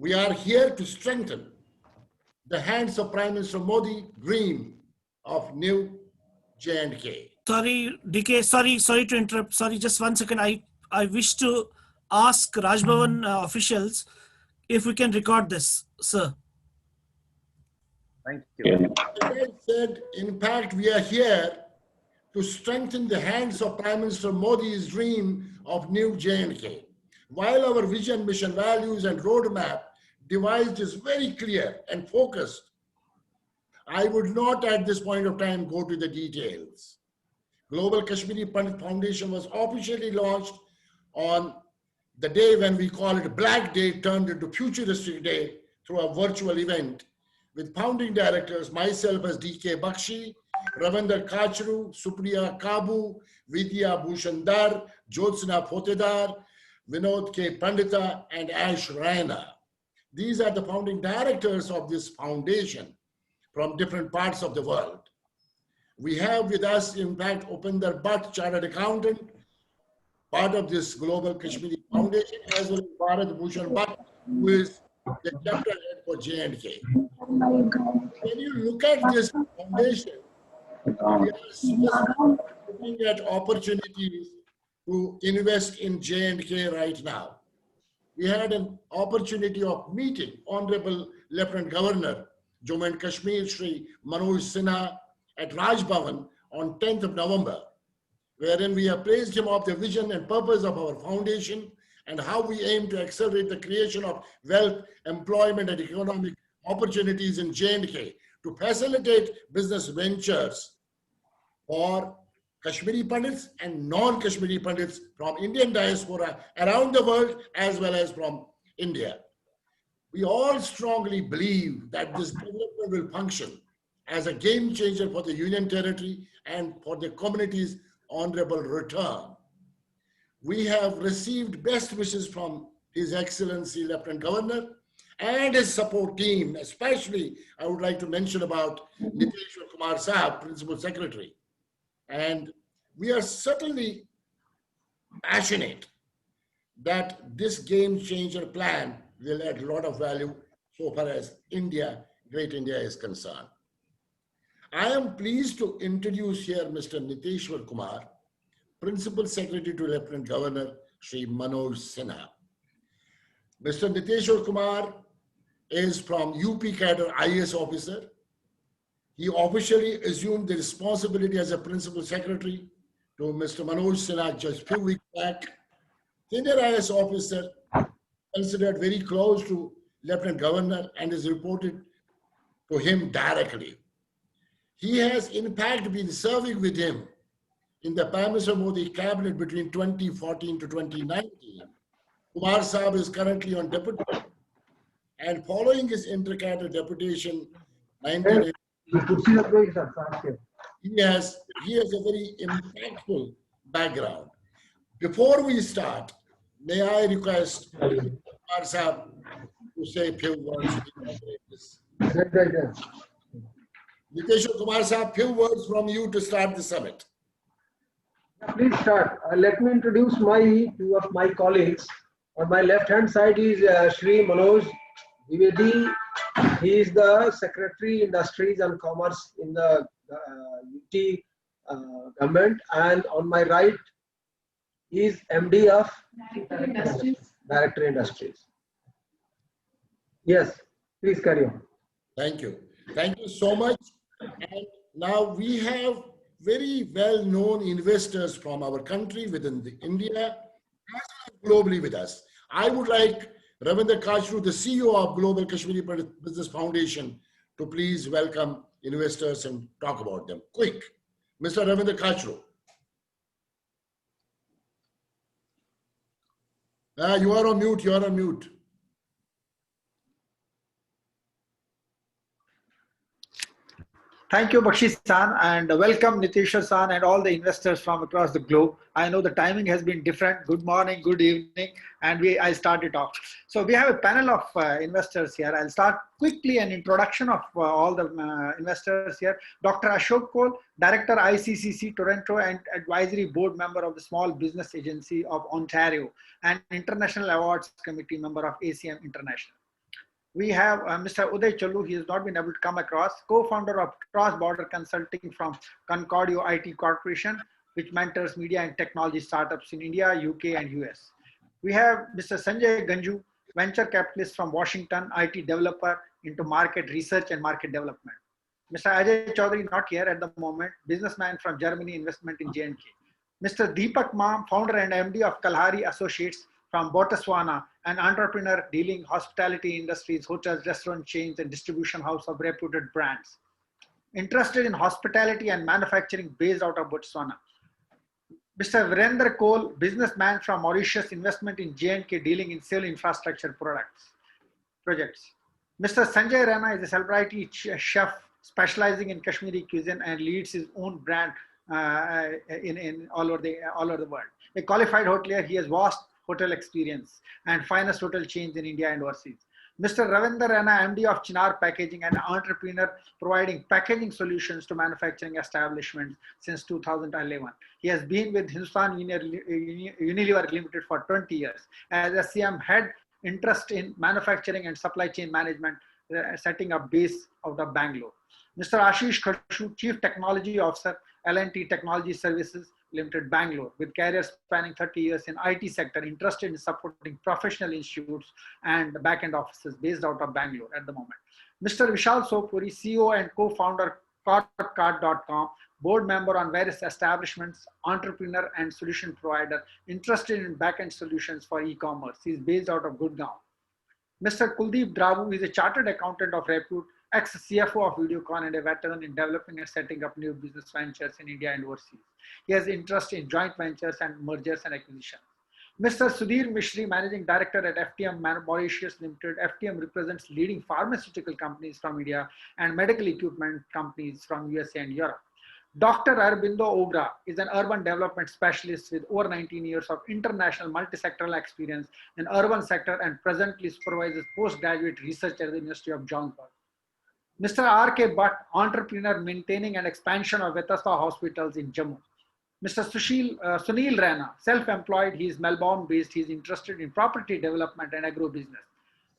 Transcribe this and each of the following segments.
We are here to strengthen the hands of Prime Minister Modi dream of new J&K. Sorry, DK, sorry to interrupt. Sorry, just 1 second. I wish to ask Raj Bhavan officials if we can record this, sir. Thank you. As I said, in fact, we are here to strengthen the hands of Prime Minister Modi's dream of new J&K. While our vision, mission, values, and roadmap devised is very clear and focused, I would not at this point of time go to the details. Global Kashmiri Pandit Foundation was officially launched on the day when we call it Black Day turned into Futuristic Day through a virtual event with founding directors, myself as DK Bakshi, Ravindra Kachru, Supriya Kabu, Vidya Bhushandar, Jyotsna Photedar, Vinod K. Pandita, and Ash Raina. These are the founding directors of this foundation from different parts of the world. We have with us, in fact, Upinder Bhatt, Chartered Accountant, part of this Global Kashmiri Foundation, as well as Bharat Bhushan Bhatt, who is the chapter head for J&K. When you look at this foundation, we are looking at opportunities to invest in J&K right now. We had an opportunity of meeting Honorable Lieutenant Governor, Jammu and Kashmir, Shri Manoj Sinha, at Raj Bhavan on 10th of November, wherein we appraised him of the vision and purpose of our foundation and how we aim to accelerate the creation of wealth, employment, and economic opportunities in J&K to facilitate business ventures for Kashmiri Pandits and non-Kashmiri Pandits from Indian diaspora around the world as well as from India. We all strongly believe that this development will function as a game changer for the Union Territory and for the community's honorable return. We have received best wishes from His Excellency Lieutenant Governor and his support team. Especially, I would like to mention about Niteshwar Kumar Sahab, Principal Secretary. And we are certainly passionate that this game changer plan will add a lot of value so far as India, Great India is concerned. I am pleased to introduce here Mr. Niteshwar Kumar, Principal Secretary to Lieutenant Governor Shri Manoj Sinha. Mr. Niteshwar Kumar is from UP cadre IAS officer. He officially assumed the responsibility as a Principal Secretary to Mr. Manoj Sinha just a few weeks back. Senior IAS officer, considered very close to Lieutenant Governor, and is reported to him directly. He has in fact been serving with him in the Prime Minister Modi cabinet between 2014 to 2019. Kumar Sahab is currently on deputation, and following his inter-cadre deputation, he has a very impactful background. Before we start, may I request Kumar Sahab to say a few words. Niteshwar Kumar Sahab, few words from you to start the summit. Please start. Let me introduce two of my colleagues. On my left hand side is Shri Manoj Dwivedi. He is the Secretary Industries and Commerce in the UT government, and on my right is MD of Director Industries. Yes, please carry on. Thank you. Thank you so much. And now we have very well-known investors from our country within India as well as globally with us. I would like Ravindra Kachru, the CEO of Global Kashmiri Business Foundation, to please welcome investors and talk about them. Quick, Mr. Ravindra Kachru. You are on mute, you are on mute. Thank you, Bakshi-san, and welcome Niteshwar-san and all the investors from across the globe. I know the timing has been different. Good morning, good evening, and I started off. So we have a panel of investors here. I'll start quickly an introduction of all the investors here. Dr. Ashok Kaul, Director ICCC Toronto and Advisory Board Member of the Small Business Agency of Ontario and International Awards Committee member of ACM International. We have Mr. Uday Challu. He has not been able to come across, co-founder of Cross Border Consulting from Concordio IT Corporation, which mentors media and technology startups in India, UK, and US. We have Mr. Sanjay Ganju, venture capitalist from Washington, IT developer into market research and market development. Mr. Ajay Chaudhary, not here at the moment, businessman from Germany, investment in J&K. Mr. Deepak Mam, founder and MD of Kalahari Associates from Botswana, an entrepreneur dealing hospitality industries, hotels, restaurant chains, and distribution house of reputed brands. Interested in hospitality and manufacturing based out of Botswana. Mr. Virender Kohl, businessman from Mauritius, investment in J&K dealing in civil infrastructure projects. Mr. Sanjay Rana is a celebrity chef specializing in Kashmiri cuisine and leads his own brand in all over the world. A qualified hotelier, he has vast hotel experience and finest hotel chains in India and overseas. Mr. Ravinder Rana, MD of Chinar Packaging, an entrepreneur providing packaging solutions to manufacturing establishments since 2011. He has been with Hindustan Unilever Limited for 20 years. As SCM head, interest in manufacturing and supply chain management, setting up base out of Bangalore. Mr. Ashish Khashu, Chief Technology Officer, L&T Technology Services Limited, Bangalore, with career spanning 30 years in IT sector, interested in supporting professional institutes and back-end offices based out of Bangalore at the moment. Mr. Vishal Sopuri, CEO and co-founder Corpcard.com, board member on various establishments, entrepreneur and solution provider, interested in back-end solutions for e-commerce. He is based out of Gurgaon. Mr. Kuldeep Dravu is a chartered accountant of repute, ex-CFO of Videocon and a veteran in developing and setting up new business ventures in India and overseas. He has interest in joint ventures and mergers and acquisitions. Mr. Sudhir Mishri, Managing Director at FTM Mauritius Limited. FTM represents leading pharmaceutical companies from India and medical equipment companies from USA and Europe. Dr. Arbindo Ogra is an urban development specialist with over 19 years of international multi-sectoral experience in urban sector and presently supervises postgraduate research at the University of Johannesburg. Mr. R.K. Bhatt, entrepreneur maintaining an expansion of Vetasta hospitals in Jammu. Mr. Sunil Rana, self-employed, he is Melbourne-based, he is interested in property development and agro-business.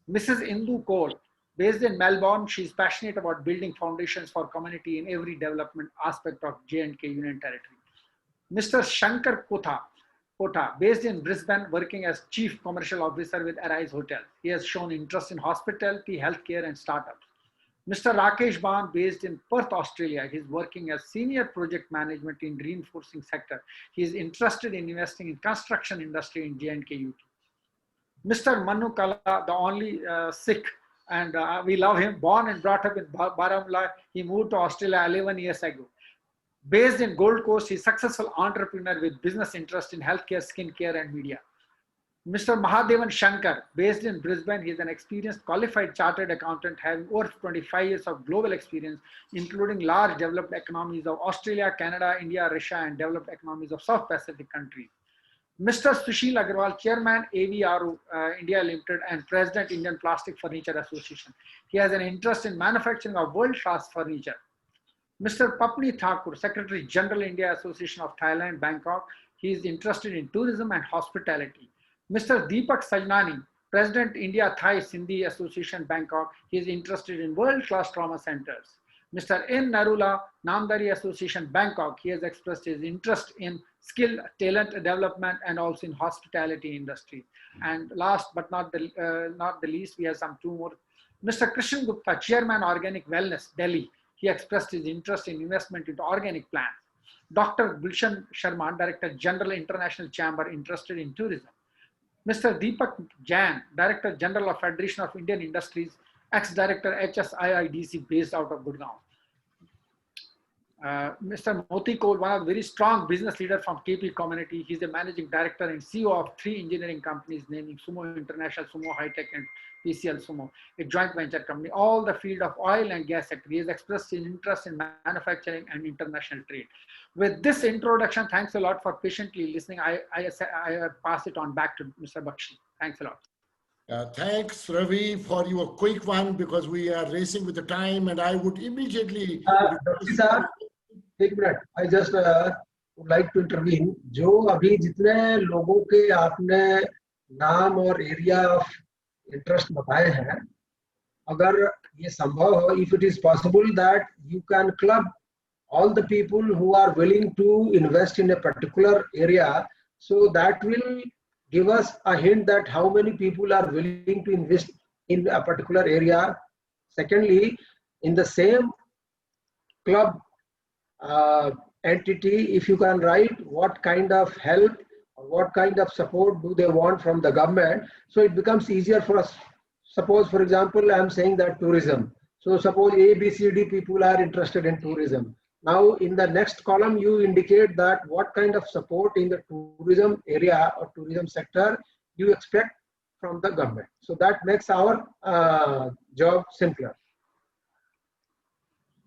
Mrs. Indu Kaul, based in Melbourne, she is passionate about building foundations for community in every development aspect of J&K Union Territory. Mr. Shankar Kotha, based in Brisbane, working as Chief Commercial Officer with Arise Hotel. He has shown interest in hospitality, healthcare, and startups. Mr. Rakesh Ban, based in Perth, Australia, he is working as Senior Project Management in Reinforcing Sector. He is interested in investing in construction industry in J&K UT. Mr. Manu Kala, the only Sikh, and we love him, born and brought up in Baramulla, he moved to Australia 11 years ago. Based in Gold Coast, he is a successful entrepreneur with business interest in healthcare, skincare, and media. Mr. Mahadevan Shankar, based in Brisbane, he is an experienced qualified chartered accountant having over 25 years of global experience, including large developed economies of Australia, Canada, India, Russia, and developed economies of South Pacific countries. Mr. Sushil Agarwal, Chairman AVRO India Limited and President Indian Plastic Furniture Association. He has an interest in manufacturing of world-class furniture. Mr. Papni Thakur, Secretary General India Association of Thailand, Bangkok. He is interested in tourism and hospitality. Mr. Deepak Sajnani, President India Thai Sindhi Association, Bangkok. He is interested in world-class trauma centers. Mr. N. Narula, Namdari Association, Bangkok. He has expressed his interest in skill, talent development, and also in hospitality industry. And last but not the least, we have two more. Mr. Krishan Gupta, Chairman Organic Wellness, Delhi. He expressed his interest in investment into organic plants. Dr. Gulshan Sharma, Director General International Chamber, interested in tourism. Mr. Deepak Jain, Director General of Federation of Indian Industries, ex-Director HSIIDC, based out of Gurgaon. Mr. Moti Kaur, one of the very strong business leader from KP community. He's a managing director and CEO of 3 engineering companies, naming Sumo International, Sumo High Tech, and PCL Sumo, a joint venture company. All the field of oil and gas sector. He has expressed his interest in manufacturing and international trade. With this introduction, thanks a lot for patiently listening. I pass it on back to Mr. Bakshi. Thanks a lot. Thanks, Ravi, for your quick one, because we are racing with the time, and I would immediately. Sir, एक minute, I just would like to intervene. जो अभी जितने लोगों के आपने नाम और area of interest बताए हैं, अगर ये संभव हो, if it is possible that you can club all the people who are willing to invest in a particular area, so that will give us a hint that how many people are willing to invest in a particular area. Secondly, in the same club entity, if you can write what kind of help or what kind of support do they want from the government, so it becomes easier for us. Suppose, for example, I am saying that tourism. So suppose A, B, C, D people are interested in tourism. Now, in the next column, you indicate that what kind of support in the tourism area or tourism sector you expect from the government. So that makes our job simpler.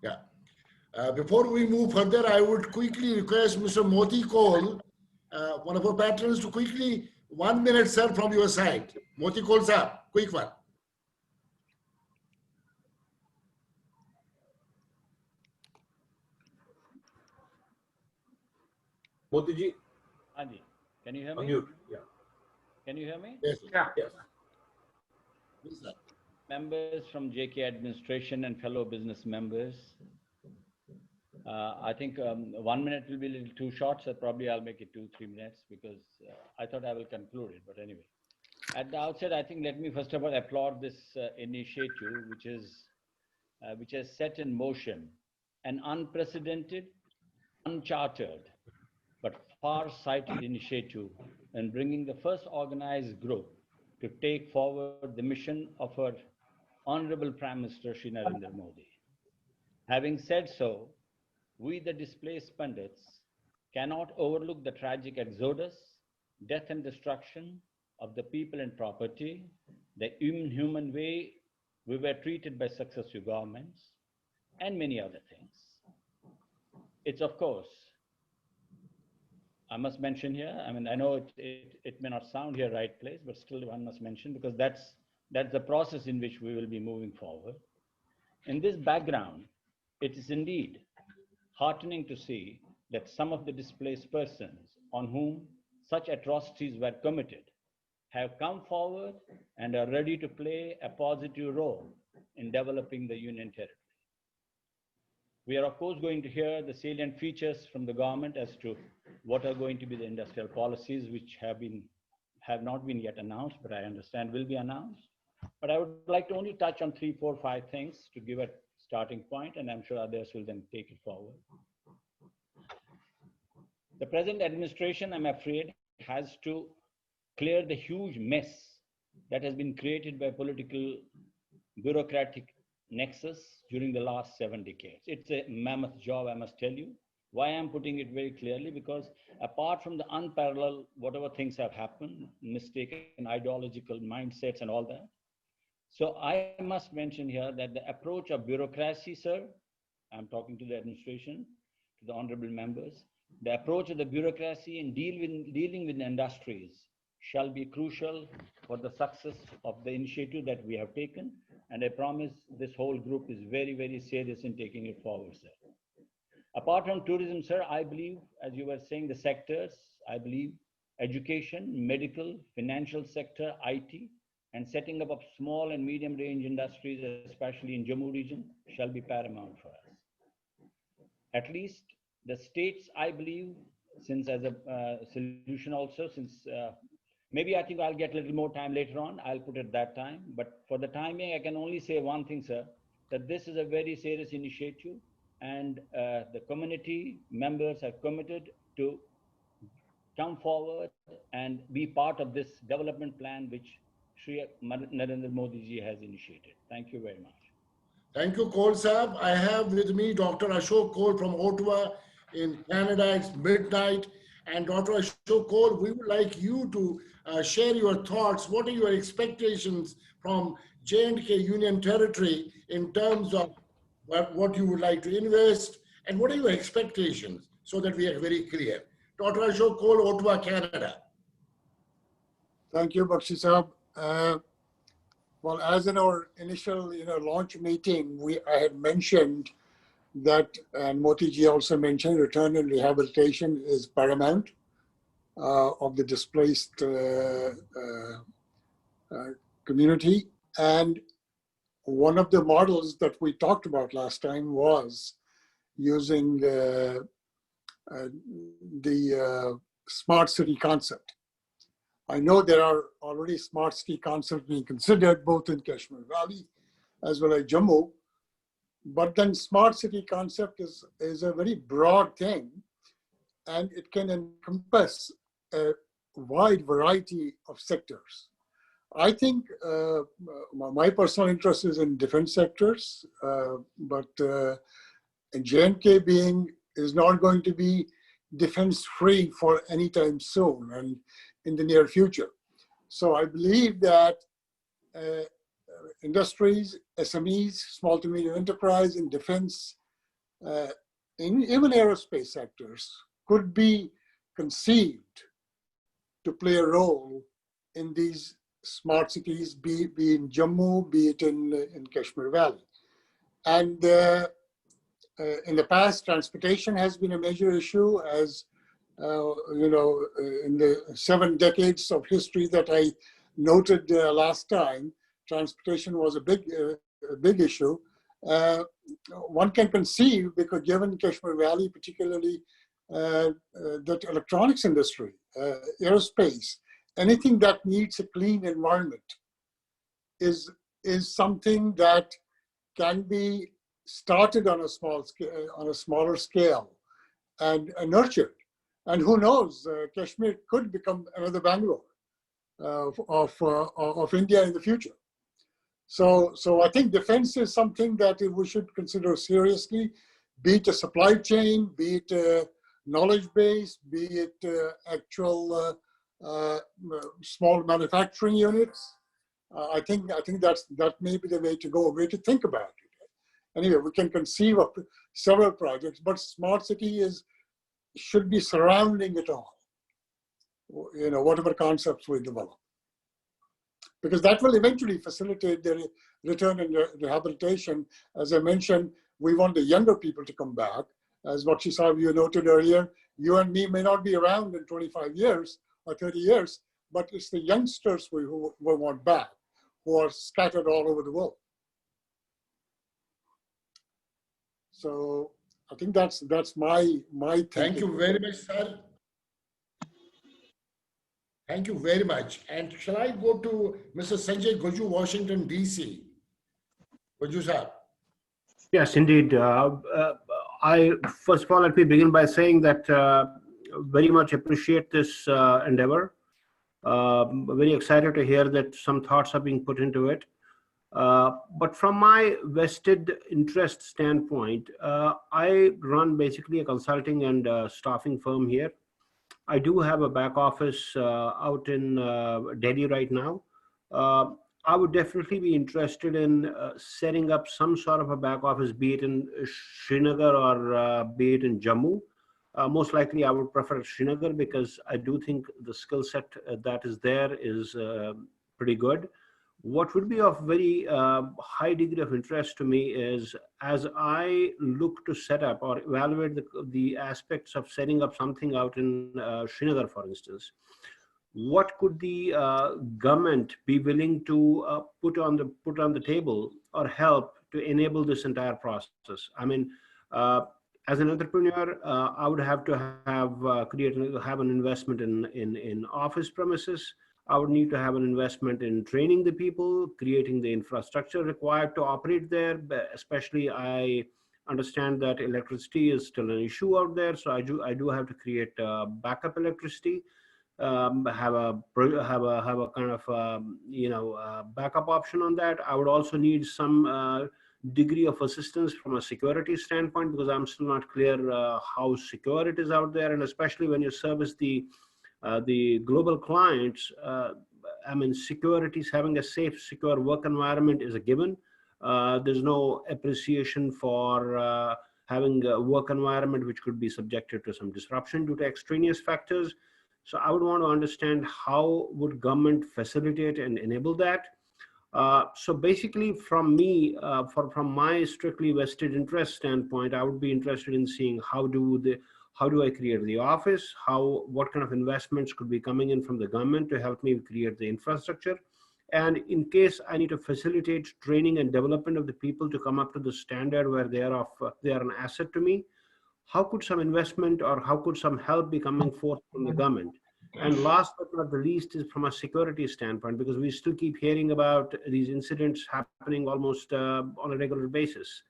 Yeah. Before we move further, I would quickly request Mr. Moti Kaul, one of our patrons, to quickly, 1 minute, sir, from your side. Moti Kaul, sir, quick one. Moti ji, Anji, can you hear me? unmute. Yeah. Can you hear me? Yes, sir. Yeah. Yes. Yes, sir. Members from JK administration and fellow business members. I think 1 minute will be a little too short, so probably I'll make it 2-3 minutes because I thought I will conclude it, but anyway. At the outset, I think let me first of all applaud this initiative, which has set in motion an unprecedented, unchartered, but far-sighted initiative in bringing the first organized group to take forward the mission of our Honorable Prime Minister Shri Narendra Modi. Having said so, we the displaced pundits cannot overlook the tragic exodus, death and destruction of the people and property, the inhuman way we were treated by successive governments, and many other things. It's of course, I must mention here, I mean, I know it may not sound here right place, but still one must mention because that's the process in which we will be moving forward. In this background, it is indeed heartening to see that some of the displaced persons on whom such atrocities were committed have come forward and are ready to play a positive role in developing the Union Territory. We are of course going to hear the salient features from the government as to what are going to be the industrial policies which have not been yet announced, but I understand will be announced. But I would like to only touch on 3, 4, 5 things to give a starting point, and I'm sure others will then take it forward. The present administration, I'm afraid, has to clear the huge mess that has been created by political bureaucratic nexus during the last 7 decades. It's a mammoth job, I must tell you. Why I'm putting it very clearly, because apart from the unparalleled, whatever things have happened, mistaken ideological mindsets and all that. So I must mention here that the approach of bureaucracy, sir, I'm talking to the administration, to the honorable members, the approach of the bureaucracy in dealing with the industries shall be crucial for the success of the initiative that we have taken. And I promise this whole group is very, very serious in taking it forward, sir. Apart from tourism, sir, I believe, as you were saying, the sectors, I believe education, medical, financial sector, IT, and setting up of small and medium range industries, especially in Jammu region, shall be paramount for us. At least the states, I believe, since as a solution also, since maybe I think I'll get a little more time later on, I'll put it that time. But for the timing, I can only say one thing, sir, that this is a very serious initiative and the community members are committed to come forward and be part of this development plan which Shri Narendra Modi ji has initiated. Thank you very much. Thank you, Kaul Saab. I have with me Dr. Ashok Kaul from Ottawa in Canada. It's midnight. And Dr. Ashok Kaul, we would like you to share your thoughts. What are your expectations from J&K Union Territory in terms of what you would like to invest, and what are your expectations so that we are very clear? Dr. Ashok Kaul, Ottawa, Canada. Thank you, Bakshi Saab. Well, as in our initial, launch meeting, I had mentioned that, and Moti ji also mentioned, return and rehabilitation is paramount of the displaced community. And one of the models that we talked about last time was using the smart city concept. I know there are already smart city concepts being considered both in Kashmir Valley as well as Jammu, but then smart city concept is a very broad thing, and it can encompass a wide variety of sectors. I think my personal interest is in defense sectors, but J&K is not going to be defense free for any time soon and in the near future. So I believe that industries, SMEs, small to medium enterprise in defense, even aerospace sectors could be conceived to play a role in these smart cities, be in Jammu, be it in Kashmir Valley. And in the past, transportation has been a major issue, as you know, in the 7 decades of history that I noted last time, transportation was a big issue. One can conceive, because given Kashmir Valley, particularly that electronics industry, aerospace, anything that needs a clean environment is something that can be started on a smaller scale and nurtured. And who knows, Kashmir could become another Bangalore of India in the future. So I think defense is something that we should consider seriously, be it a supply chain, be it a knowledge base, be it actual small manufacturing units. I think that may be the way to go, a way to think about it. Anyway, we can conceive of several projects, but smart city should be surrounding it all. You know, whatever concepts we develop, because that will eventually facilitate the return and rehabilitation. As I mentioned, we want the younger people to come back. As Bakshi Saab, you noted earlier, you and me may not be around in 25 years or 30 years, but it's the youngsters who want back, who are scattered all over the world. So I think that's my thinking. Thank you very much, sir. Thank you very much. And shall I go to Mr. Sanjay Goju, Washington, D.C.? Goju sir. Yes, indeed. First of all, let me begin by saying that very much appreciate this endeavor. Very excited to hear that some thoughts are being put into it. But from my vested interest standpoint, I run basically a consulting and staffing firm here. I do have a back office out in Delhi right now. I would definitely be interested in setting up some sort of a back office, be it in Srinagar or be it in Jammu. Most likely I would prefer Srinagar, because I do think the skill set that is there is pretty good. What would be of very high degree of interest to me is, as I look to set up or evaluate the aspects of setting up something out in Srinagar, for instance, what could the government be willing to put on the table or help to enable this entire process? I mean, as an entrepreneur, I would have to have an investment in office premises. I would need to have an investment in training the people, creating the infrastructure required to operate there. Especially, I understand that electricity is still an issue out there, so I do have to create backup electricity, have a kind of backup option on that. I would also need some degree of assistance from a security standpoint, because I'm still not clear how secure it is out there, and especially when you service the global clients, I mean, having a safe, secure work environment is a given. There's no appreciation for having a work environment which could be subjected to some disruption due to extraneous factors. So I would want to understand how would government facilitate and enable that. So basically, from me, from my strictly vested interest standpoint, I would be interested in seeing how do I create the office? What kind of investments could be coming in from the government to help me create the infrastructure? And in case I need to facilitate training and development of the people to come up to the standard where they are an asset to me, how could some investment or how could some help be coming forth from the government? And last but not the least is from a security standpoint, because we still keep hearing about these incidents happening almost on a regular basis.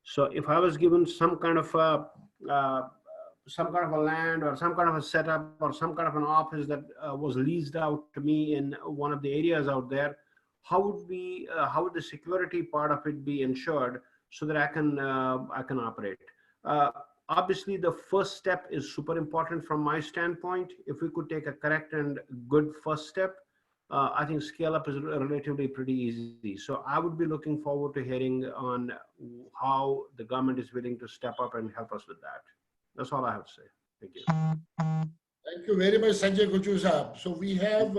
So if I was given some kind of a land or some kind of a setup or some kind of an office that was leased out to me in one of the areas out there, how would the security part of it be ensured so that I can operate? Obviously, the first step is super important from my standpoint. If we could take a correct and good first step, I think scale up is relatively pretty easy. So I would be looking forward to hearing on how the government is willing to step up and help us with that. That's all I have to say. Thank you. Thank you very much, Sanjay Guju Sahab. So we have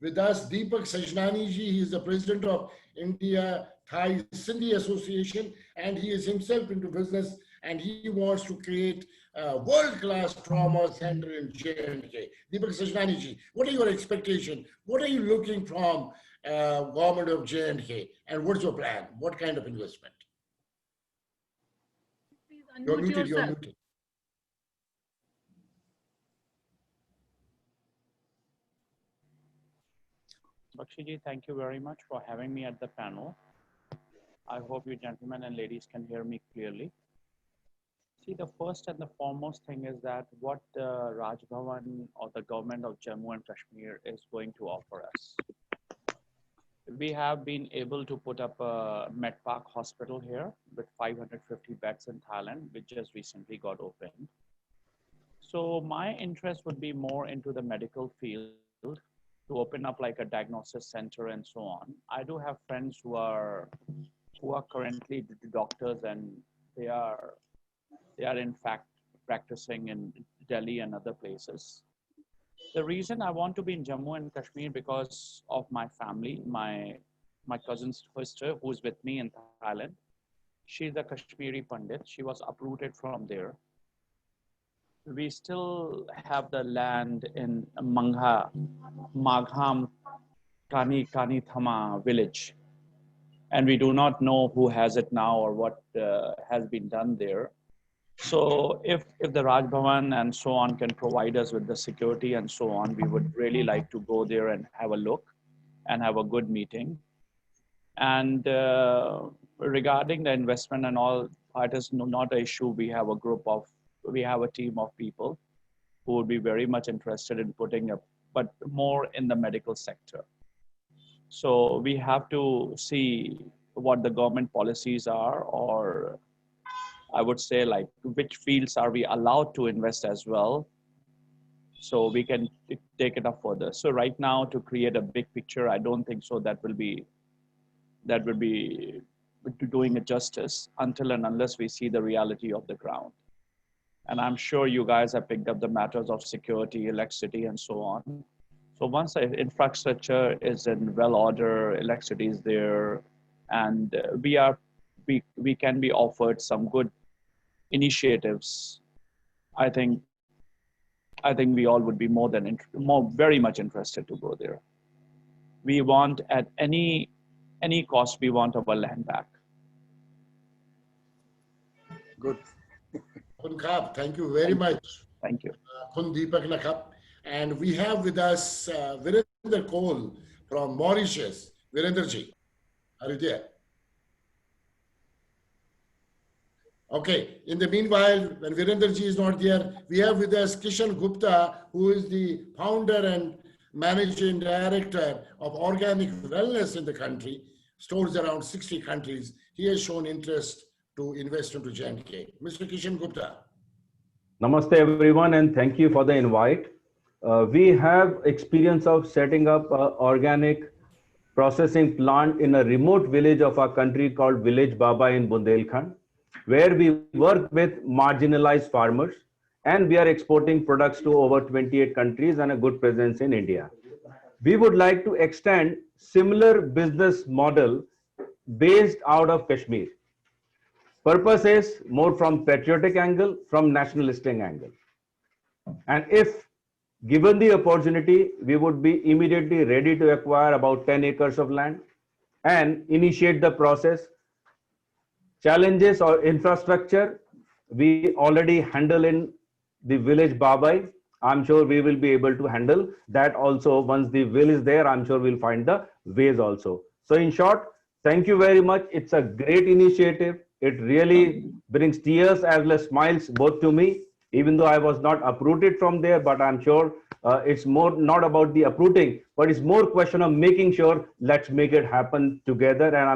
with us Deepak Sajnani ji. He is the president of India Thai Sindhi Association, and he is himself into business, and he wants to create a world-class trauma center in J&K. Deepak Sajnani ji, what are your expectations? What are you looking from government of J&K, and what's your plan? What kind of investment? Please unmute yourself. You're muted. Bakshiji, thank you very much for having me at the panel. I hope you gentlemen and ladies can hear me clearly. See, the first and the foremost thing is that what the Raj Bhavan or the government of Jammu and Kashmir is going to offer us. We have been able to put up a MedPark hospital here with 550 beds in Thailand, which just recently got opened. So my interest would be more into the medical field, to open up like a diagnosis center and so on. I do have friends who are currently doctors, and they are in fact practicing in Delhi and other places. The reason I want to be in Jammu and Kashmir because of my family, my cousin's sister who's with me in Thailand. She's a Kashmiri Pandit. She was uprooted from there. We still have the land in Magham, Kani Thama village. And we do not know who has it now or what has been done there. So if the Raj Bhavan and so on can provide us with the security and so on, we would really like to go there and have a look and have a good meeting. And regarding the investment and all, it is not an issue. We have a team of people who would be very much interested in putting up, but more in the medical sector. So we have to see what the government policies are, or I would say like which fields are we allowed to invest as well, so we can take it up further. So right now, to create a big picture, I don't think so that will be doing it justice until and unless we see the reality of the ground. And I'm sure you guys have picked up the matters of security, electricity, and so on. So once the infrastructure is in well order, electricity is there, and we can be offered some good initiatives, I think we all would be very much interested to go there. We want at any cost, we want our land back. Good. Thank you very much. Thank you. Deepak Nakap. And we have with us Virender Kohl from Mauritius. Virender ji, are you there? Okay. In the meanwhile, when Virender ji is not there, we have with us Kishan Gupta, who is the founder and managing director of Organic Wellness in the country, stores around 60 countries. He has shown interest to invest into J&K. Mr. Kishan Gupta. Namaste everyone, and thank you for the invite. We have experience of setting up an organic processing plant in a remote village of our country called Village Baba in Bundelkhand, where we work with marginalized farmers, and we are exporting products to over 28 countries and a good presence in India. We would like to extend similar business model based out of Kashmir. Purpose is more from patriotic angle, from nationalistic angle. And if Given the opportunity, we would be immediately ready to acquire about 10 acres of land and initiate the process. Challenges or infrastructure, we already handle in the village Babai. I'm sure we will be able to handle that also. Once the will is there, I'm sure we'll find the ways also. So in short, thank you very much. It's a great initiative. It really brings tears as well as smiles both to me, even though I was not uprooted from there, but I'm sure it's more not about the uprooting, but it's more question of making sure let's make it happen together. And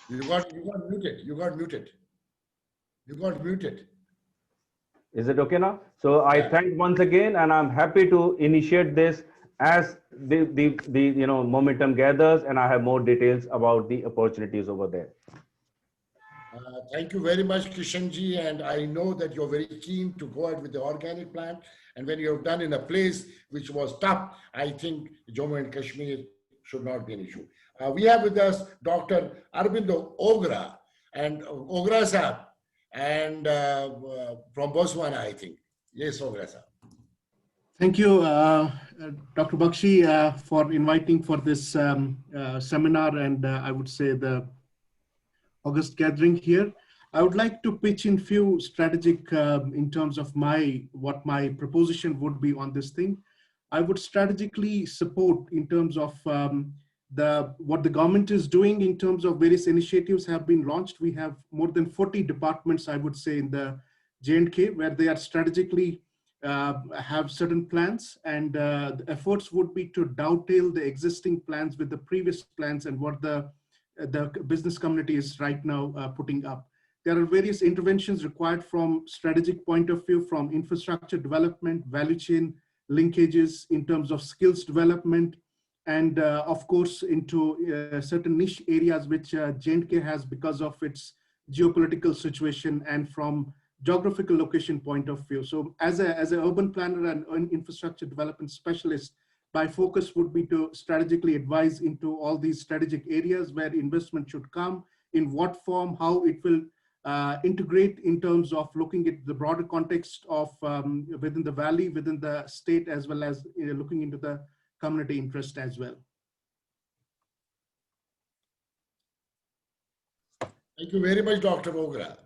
You got muted. You got muted. You got muted. is it okay now? So I Yeah. thank once again, and I'm happy to initiate this as the momentum gathers, and I have more details about the opportunities over there. Thank you very much, Kishanji. And I know that you're very keen to go ahead with the organic plant. And when you're done in a place which was tough, I think Jammu and Kashmir should not be an issue. We have with us Dr. Arbindo Ogra and Ogra Sahab, and from Botswana, I think. Yes, Ogra Sahab. Thank you, Dr. Bakshi, for inviting for this seminar and I would say the August gathering here. I would like to pitch in few strategic in terms of what my proposition would be on this thing. I would strategically support in terms of what the government is doing in terms of various initiatives have been launched. We have more than 40 departments, I would say, in the J&K where they are strategically have certain plans, and the efforts would be to dovetail the existing plans with the previous plans and what the business community is right now putting up. There are various interventions required from strategic point of view, from infrastructure development, value chain linkages in terms of skills development, and of course into certain niche areas which J&K has because of its geopolitical situation and from geographical location point of view. So as an urban planner and an infrastructure development specialist, my focus would be to strategically advise into all these strategic areas where investment should come, in what form, how it will integrate in terms of looking at the broader context of within the valley, within the state, as well as looking into the community interest as well. Thank you very much, Dr. Ogra.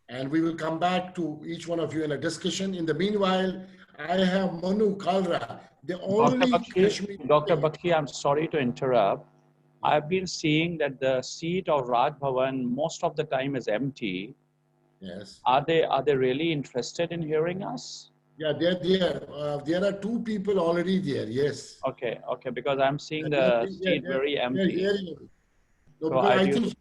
And we will come back to each one of you in a discussion. In the meanwhile, I have Manu Kalra, the only Dr. Bakshi, I'm sorry to interrupt. I've been seeing that the seat of Raj Bhavan most of the time is empty. Yes. Are they really interested in hearing us? Yeah, they're there. There are two people already there. Yes. Okay, because I'm seeing the seat very empty. No, So I think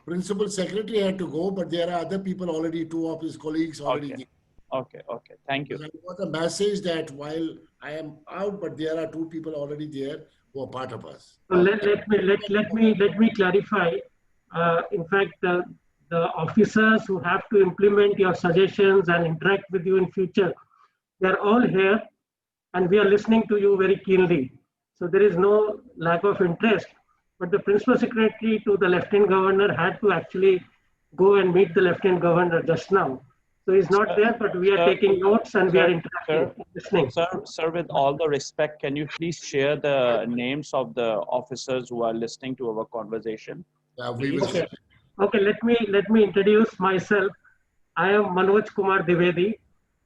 Principal Secretary had to go, but there are other people already, two of his colleagues already there. Okay. Thank you. I got a message that while I am out, but there are two people already there who are part of us. So let me clarify. In fact, the officers who have to implement your suggestions and interact with you in future, they're all here, and we are listening to you very keenly. So there is no lack of interest. But the Principal Secretary to the Lieutenant Governor had to actually go and meet the Lieutenant Governor just now. So he's not there, but we are taking notes and we are interacting, listening. Sir, with all the respect, can you please share the names of the officers who are listening to our conversation? We will. Okay, let me introduce myself. I am Manoj Kumar Dwivedi.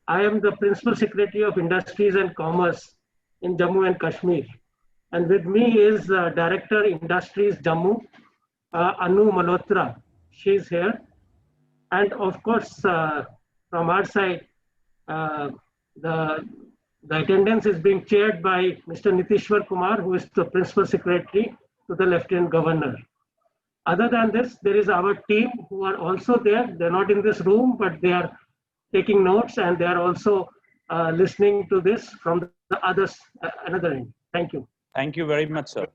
I am the Principal Secretary of Industries and Commerce in Jammu and Kashmir. And with me is Director Industries Jammu, Anu Malhotra. She's here. And of course, from our side, the attendance is being chaired by Mr. Nitishwar Kumar, who is the Principal Secretary to the Lieutenant Governor. Other than this, there is our team who are also there. They're not in this room, but they are taking notes and they are also listening to this from the others, another end. Thank you. Thank you very much, sir.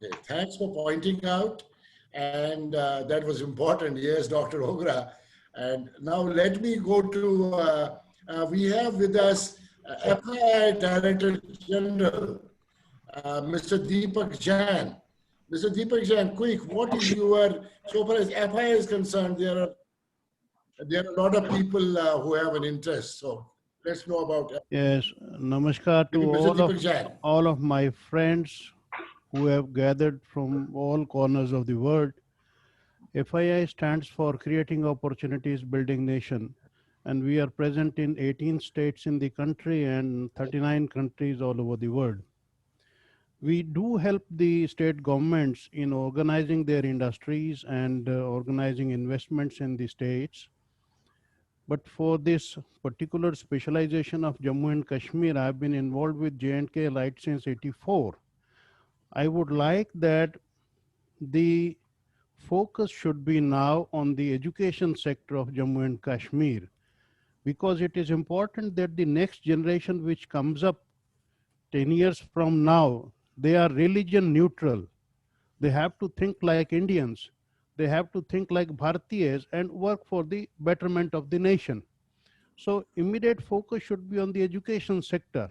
Okay, thanks for pointing out. And that was important. Yes, Dr. Ogra. And now let me go to, we have with us FII Director General, Mr. Deepak Jain. Mr. Deepak Jain, quick, what is your, so far as FI is concerned, there are a lot of people who have an interest. So let's know about it. Yes, namaskar to Mr. Deepak Jain. all of my friends who have gathered from all corners of the world. FII stands for Creating Opportunities, Building Nation, and we are present in 18 states in the country and 39 countries all over the world. We do help the state governments in organizing their industries and organizing investments in the states. But for this particular specialization of Jammu and Kashmir, I've been involved with J&K right since '84. I would like that the focus should be now on the education sector of Jammu and Kashmir, because it is important that the next generation which comes up 10 years from now, they are religion neutral. They have to think like Indians. They have to think like Bharatiyas and work for the betterment of the nation. So immediate focus should be on the education sector.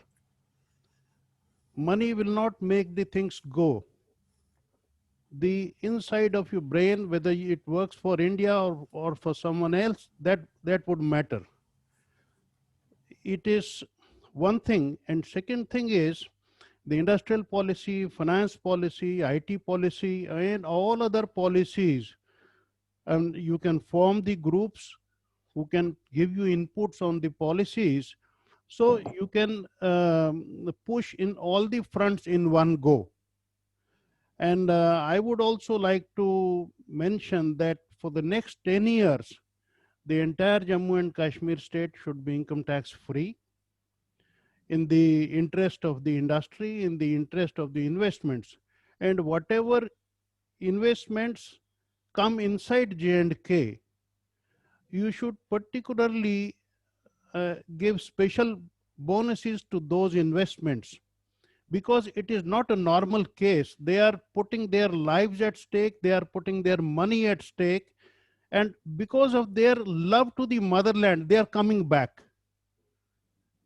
Money will not make the things go. The inside of your brain, whether it works for India or for someone else, that would matter. It is one thing. And second thing is the industrial policy, finance policy, IT policy, and all other policies. And you can form the groups who can give you inputs on the policies, so you can push in all the fronts in one go. And I would also like to mention that for the next 10 years, the entire Jammu and Kashmir state should be income tax free, in the interest of the industry, in the interest of the investments. And whatever investments come inside J&K, you should particularly give special bonuses to those investments, because it is not a normal case. They are putting their lives at stake, they are putting their money at stake, and because of their love to the motherland, they are coming back.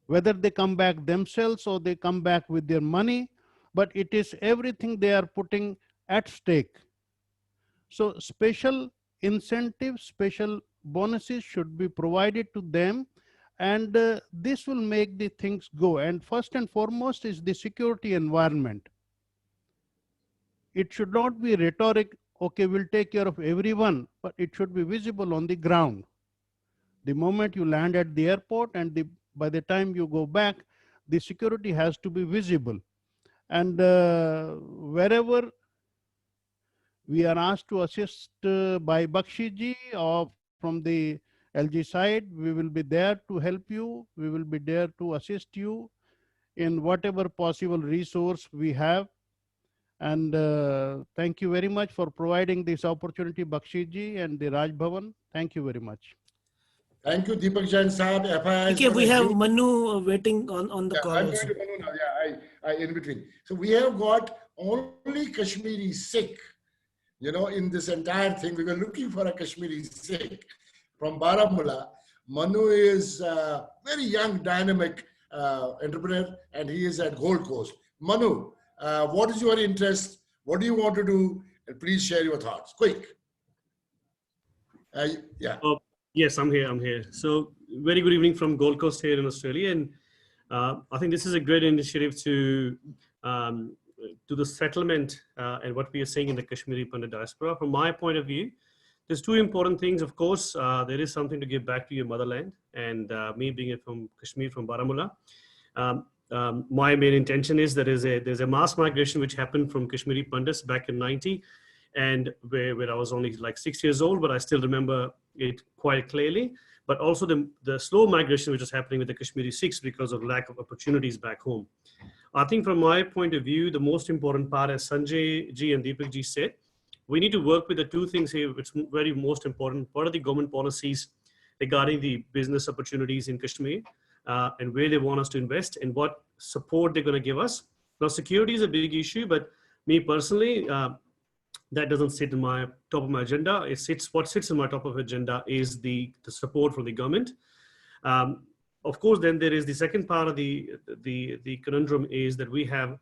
Whether they come back themselves or they come back with their money, but it is everything they are putting at stake. So special incentives, special bonuses should be provided to them, and this will make the things go. And first and foremost is the security environment. It should not be rhetoric, okay, we'll take care of everyone, but it should be visible on the ground. The moment you land at the airport and by the time you go back, the security has to be visible. And wherever we are asked to assist by Bakshi ji or from the LG side, we will be there to help you. We will be there to assist you in whatever possible resource we have. And thank you very much for providing this opportunity, Bakshi ji and the Raj Bhavan. Thank you very much. Thank you, Deepak Jain Saab. Okay, we have Manu waiting on the call. I'm also. going to Manu now. Yeah, in between. So we have got only Kashmiri Sikh, in this entire thing. We were looking for a Kashmiri Sikh from Baramulla. Manu is a very young, dynamic entrepreneur, and he is at Gold Coast. Manu, what is your interest? What do you want to do? And please share your thoughts. Quick. Yeah. Yes, I'm here. So very good evening from Gold Coast here in Australia. And I think this is a great initiative to the settlement and what we are seeing in the Kashmiri Pandit diaspora. From my point of view, there's two important things. Of course, there is something to give back to your motherland. And me being from Kashmir, from Baramulla, my main intention is that there's a mass migration which happened from Kashmiri Pandits back in '90, and where I was only like 6 years old, but I still remember it quite clearly. But also the slow migration which was happening with the Kashmiri Sikhs because of lack of opportunities back home. I think from my point of view, the most important part, as Sanjay ji and Deepak ji said, we need to work with the two things here, which is very most important. What are the government policies regarding the business opportunities in Kashmir and where they want us to invest and what support they're going to give us. Now, security is a big issue, but me personally, that doesn't sit in my top of my agenda. What sits in my top of agenda is the support from the government. Of course, then there is the second part of the conundrum is that we have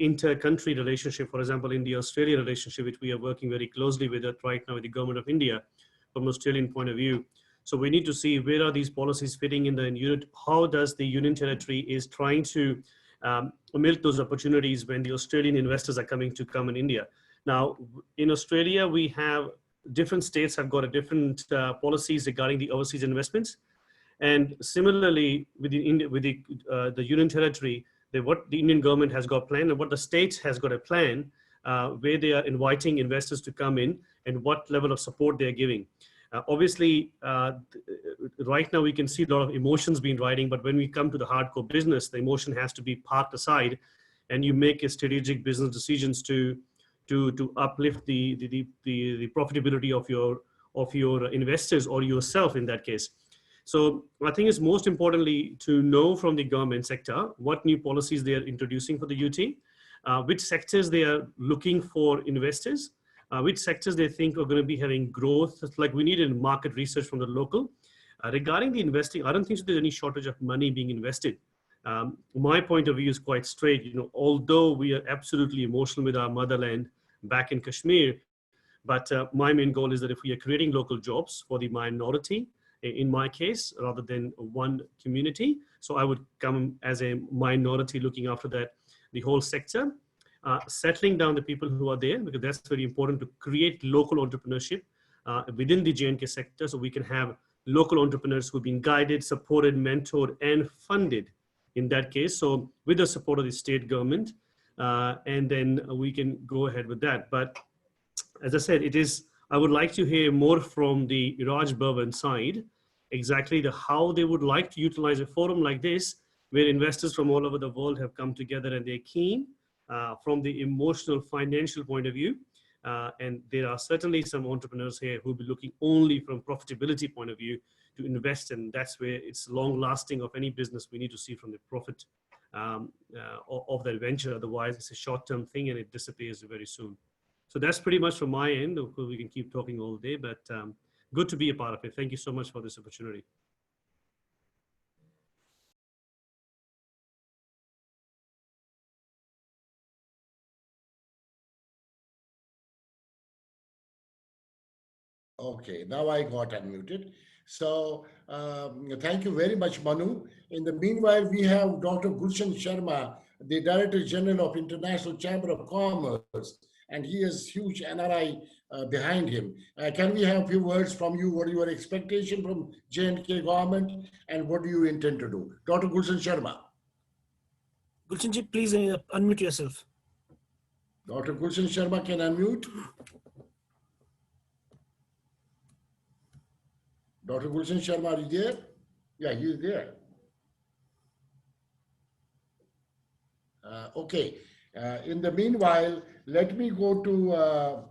inter-country relationship, for example, India-Australia relationship, which we are working very closely with right now with the government of India from an Australian point of view. So we need to see where are these policies fitting in the unit, how does the Union Territory is trying to milk those opportunities when the Australian investors are coming to come in India. Now, in Australia, we have different states have got a different policies regarding the overseas investments. And similarly, with the Union Territory, what the Indian government has got planned and what the state has got a plan where they are inviting investors to come in and what level of support they're giving. Obviously, right now we can see a lot of emotions being riding, but when we come to the hardcore business, the emotion has to be parked aside and you make a strategic business decisions to uplift the profitability of your investors or yourself in that case. So I think it's most importantly to know from the government sector what new policies they are introducing for the UT, which sectors they are looking for investors, which sectors they think are going to be having growth. It's like we need a market research from the local. Regarding the investing, I don't think there's any shortage of money being invested. My point of view is quite straight. You know, although we are absolutely emotional with our motherland back in Kashmir, but my main goal is that if we are creating local jobs for the minority, in my case, rather than one community. So I would come as a minority looking after that, the whole sector, settling down the people who are there, because that's very important to create local entrepreneurship within the J&K sector. So we can have local entrepreneurs who've been guided, supported, mentored, and funded in that case. So with the support of the state government, and then we can go ahead with that. But as I said, I would like to hear more from the Raj Bhavan side, exactly how they would like to utilize a forum like this, where investors from all over the world have come together and they're keen from the emotional, financial point of view. And there are certainly some entrepreneurs here who will be looking only from profitability point of view to invest, and that's where it's long lasting of any business. We need to see from the profit of that venture. Otherwise, it's a short-term thing and it disappears very soon. So that's pretty much from my end. Of course, we can keep talking all day, but good to be a part of it. Thank you so much for this opportunity. Okay, now I got unmuted. So thank you very much, Manu. In the meanwhile, we have Dr. Gulshan Sharma, the Director General of International Chamber of Commerce, and he has huge NRI behind him. Can we have a few words from you? What are your expectations from J&K government, and what do you intend to do? Dr. Gulshan Sharma. Gulshanji, please unmute yourself. Dr. Gulshan Sharma can unmute. Dr. Gulshan Sharma, are you there? Yeah, he's there. Okay. In the meanwhile, let me go to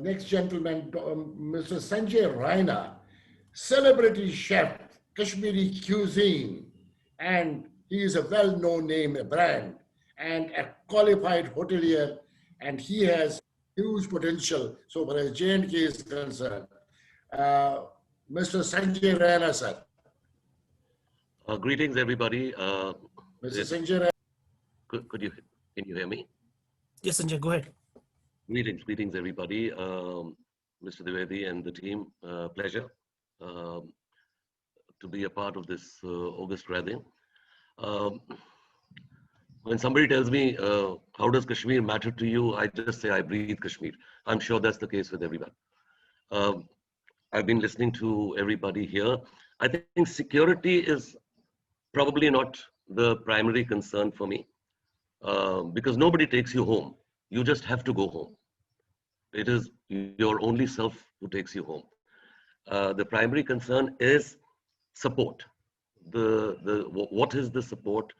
next gentleman, Mr. Sanjay Raina, celebrity chef, Kashmiri cuisine, and he is a well-known name, a brand, and a qualified hotelier, and he has huge potential so far as J&K is concerned. Mr. Sanjay Raina, sir. Greetings, everybody. Mr. Sanjay Raina. Can you hear me? Yes, Sanjay, go ahead. Greetings, everybody. Mr. Dwivedi and the team, pleasure to be a part of this August gathering. When somebody tells me, how does Kashmir matter to you? I just say, I breathe Kashmir. I'm sure that's the case with everyone. I've been listening to everybody here. I think security is probably not the primary concern for me because nobody takes you home. You just have to go home. It is your only self who takes you home. The primary concern is support. What is the support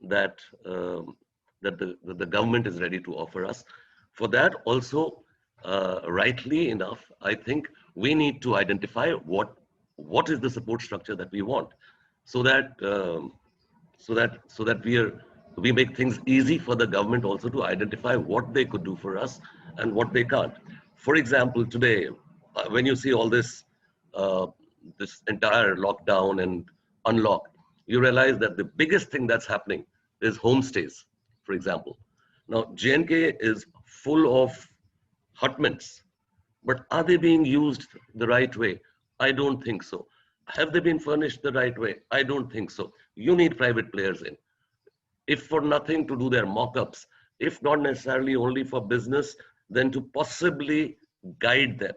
that the government is ready to offer us? For that also, rightly enough, I think we need to identify what is the support structure that we want, so that we make things easy for the government also to identify what they could do for us and what they can't. For example, today, when you see all this this entire lockdown and unlock, you realize that the biggest thing that's happening is homestays, for example. Now, J&K is full of hot mints, but are they being used the right way? I don't think so. Have they been furnished the right way? I don't think so. You need private players in, if for nothing to do their mock-ups, if not necessarily only for business, then to possibly guide them.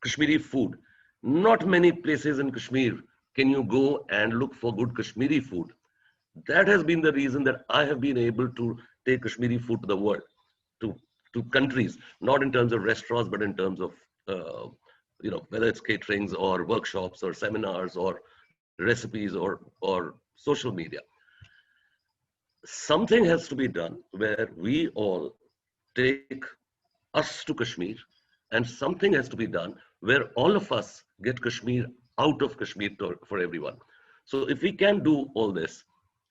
Kashmiri food. Not many places in Kashmir can you go and look for good Kashmiri food. That has been the reason that I have been able to take Kashmiri food to the world, to countries, not in terms of restaurants, but in terms of, whether it's caterings or workshops or seminars or recipes or social media. Something has to be done where we all take us to Kashmir, and something has to be done where all of us get Kashmir out of Kashmir for everyone. So if we can do all this,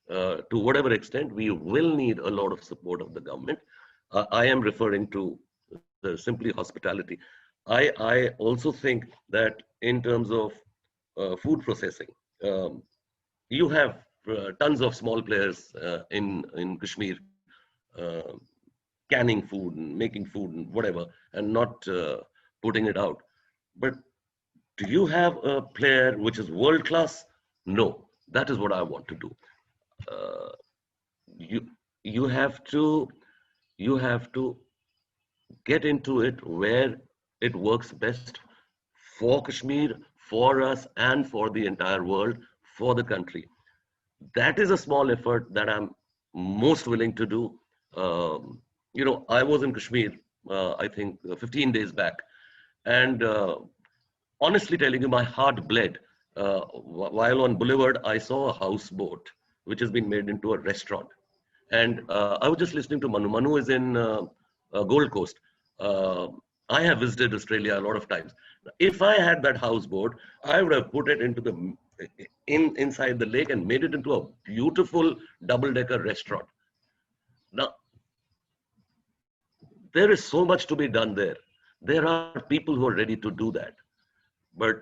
to whatever extent, we will need a lot of support of the government. I am referring to simply hospitality. I also think that in terms of food processing, you have tons of small players in Kashmir, canning food and making food and whatever, and not putting it out. But do you have a player which is world class? No, that is what I want to do. You have to get into it where it works best for Kashmir, for us, and for the entire world, for the country. That is a small effort that I'm most willing to do. I was in Kashmir, I think 15 days back, and honestly telling you, my heart bled. While on Boulevard, I saw a houseboat which has been made into a restaurant. And I was just listening to Manu. Manu is in Gold Coast. I have visited Australia a lot of times. If I had that houseboat, I would have put it into inside the lake and made it into a beautiful double-decker restaurant. Now, there is so much to be done there. There are people who are ready to do that. But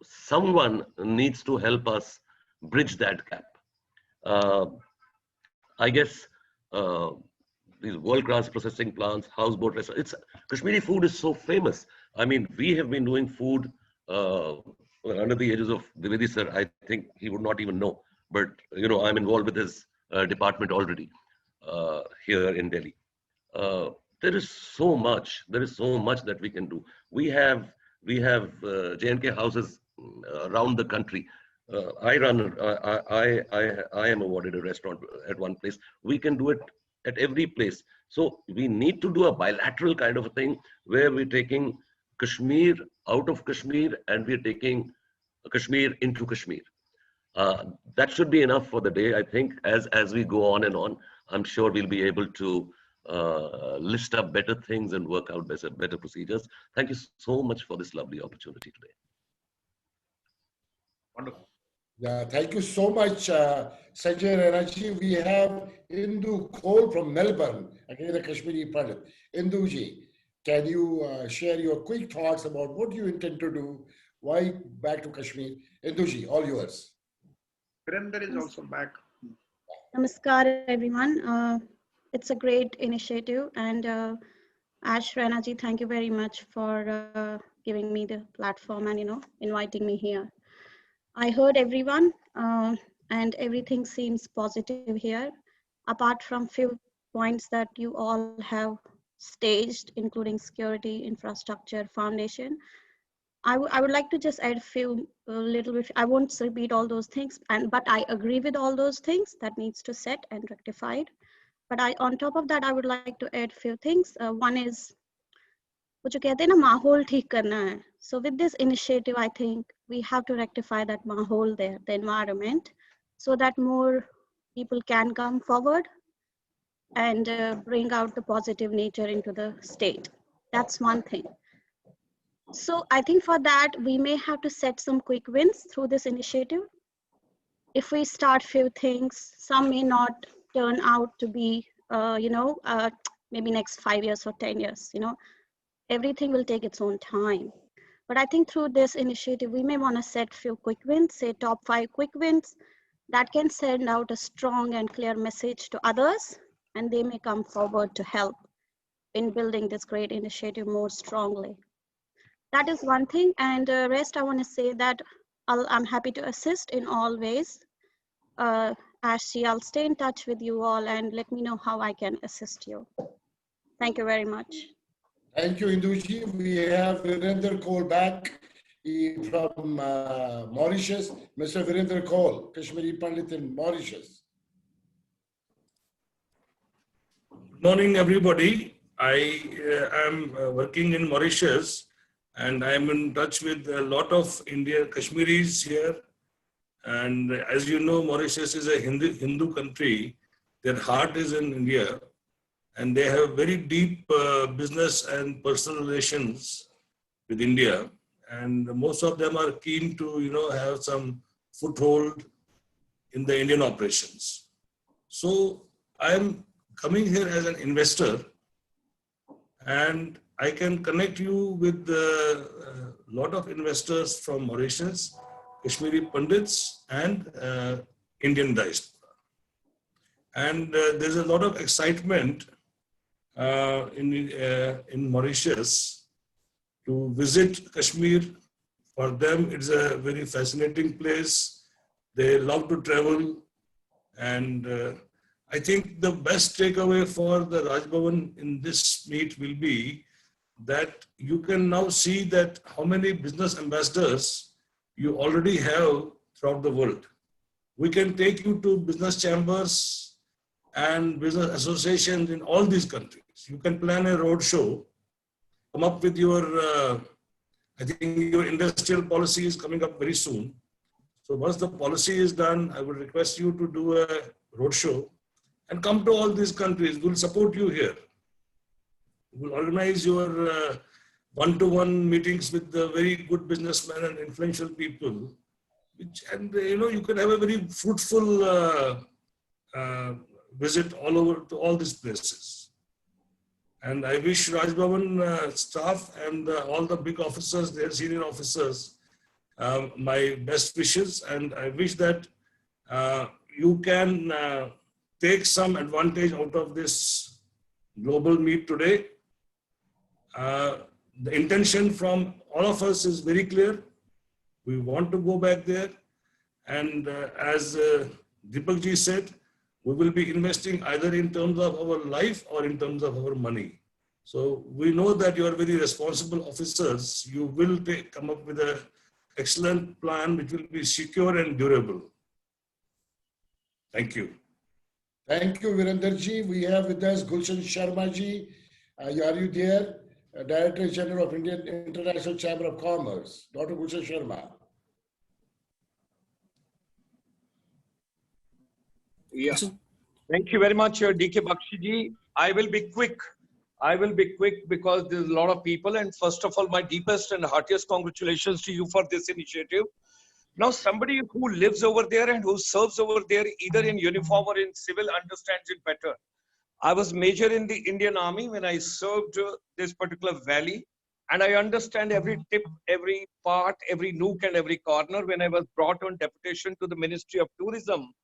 someone needs to help us bridge that gap. I guess these world-class processing plants, houseboat restaurants, Kashmiri food is so famous. I mean, we have been doing food under the ages of Dwivedi sir. I think he would not even know. But, I'm involved with his department already here in Delhi. There is so much that we can do. We have J&K houses around the country. I am awarded a restaurant at one place. We can do it at every place. So we need to do a bilateral kind of a thing where we're taking Kashmir out of Kashmir and we're taking Kashmir into Kashmir. That should be enough for the day. I think as we go on and on, I'm sure we'll be able to list up better things and work out better procedures. Thank you so much for this lovely opportunity today. Wonderful. Yeah, thank you so much, Sanjay Ranaji. We have Indu Khol from Melbourne, again a Kashmiri product. Induji, can you share your quick thoughts about what you intend to do? Why back to Kashmir? Induji, all yours. Virender is also back. Namaskar, everyone. It's a great initiative, and Ash Ranaji, thank you very much for giving me the platform and inviting me here. I heard everyone, and everything seems positive here, apart from few points that you all have staged, including security, infrastructure, foundation. I would like to just add a little bit. I won't repeat all those things, but I agree with all those things that needs to set and rectified. But on top of that, I would like to add few things. One is, जो कहते हैं ना माहौल ठीक करना है. So with this initiative, I think we have to rectify that mahol there, the environment, so that more people can come forward and bring out the positive nature into the state. That's one thing. So I think for that, we may have to set some quick wins through this initiative. If we start few things, some may not turn out to be, maybe next 5 years or 10 years, everything will take its own time. But I think through this initiative, we may want to set few quick wins, say top 5 quick wins, that can send out a strong and clear message to others, and they may come forward to help in building this great initiative more strongly. That is one thing, and rest I want to say that I'm happy to assist in all ways. Ashley, I'll stay in touch with you all and let me know how I can assist you. Thank you very much. Thank you, Induji. We have Virender Kaul back from Mauritius. Mr. Virender Kaul, Kashmiri Pandit in Mauritius. Good morning, everybody. I am working in Mauritius, and I am in touch with a lot of Indian Kashmiris here. And as you know, Mauritius is a Hindu country. Their heart is in India, and they have very deep business and personal relations with India. And most of them are keen to, have some foothold in the Indian operations. So I am coming here as an investor, and I can connect you with a lot of investors from Mauritius, Kashmiri Pandits, and Indian diaspora. And there's a lot of excitement in Mauritius to visit Kashmir. For them, it's a very fascinating place. They love to travel, and I think the best takeaway for the Raj Bhavan in this meet will be that you can now see that how many business ambassadors you already have throughout the world. We can take you to business chambers and business associations in all these countries. You can plan a road show, come up with your, I think your industrial policy is coming up very soon. So once the policy is done, I would request you to do a road show and come to all these countries. We'll support you here. We'll organize your one-to-one meetings with the very good businessmen and influential people, and you can have a very fruitful visit all over to all these places. And I wish Raj Bhavan staff and all the big officers, their senior officers, my best wishes, and I wish that you can take some advantage out of this global meet today. The intention from all of us is very clear. We want to go back there. And as Deepak ji said, we will be investing either in terms of our life or in terms of our money. So we know that you are very responsible officers. You will come up with an excellent plan which will be secure and durable. Thank you. Thank you, Virender ji. We have with us Gulshan Sharma ji. Are you there? Director General of Indian International Chamber of Commerce. Dr. Gulshan Sharma. Yeah. Thank you very much, DK Bakshi ji. I will be quick. Because there's a lot of people. And first of all, my deepest and heartiest congratulations to you for this initiative. Now, somebody who lives over there and who serves over there, either in uniform or in civil, understands it better. I was major in the Indian Army when I served this particular valley. And I understand every tip, every part, every nook and every corner when I was brought on deputation to the Ministry of Tourism.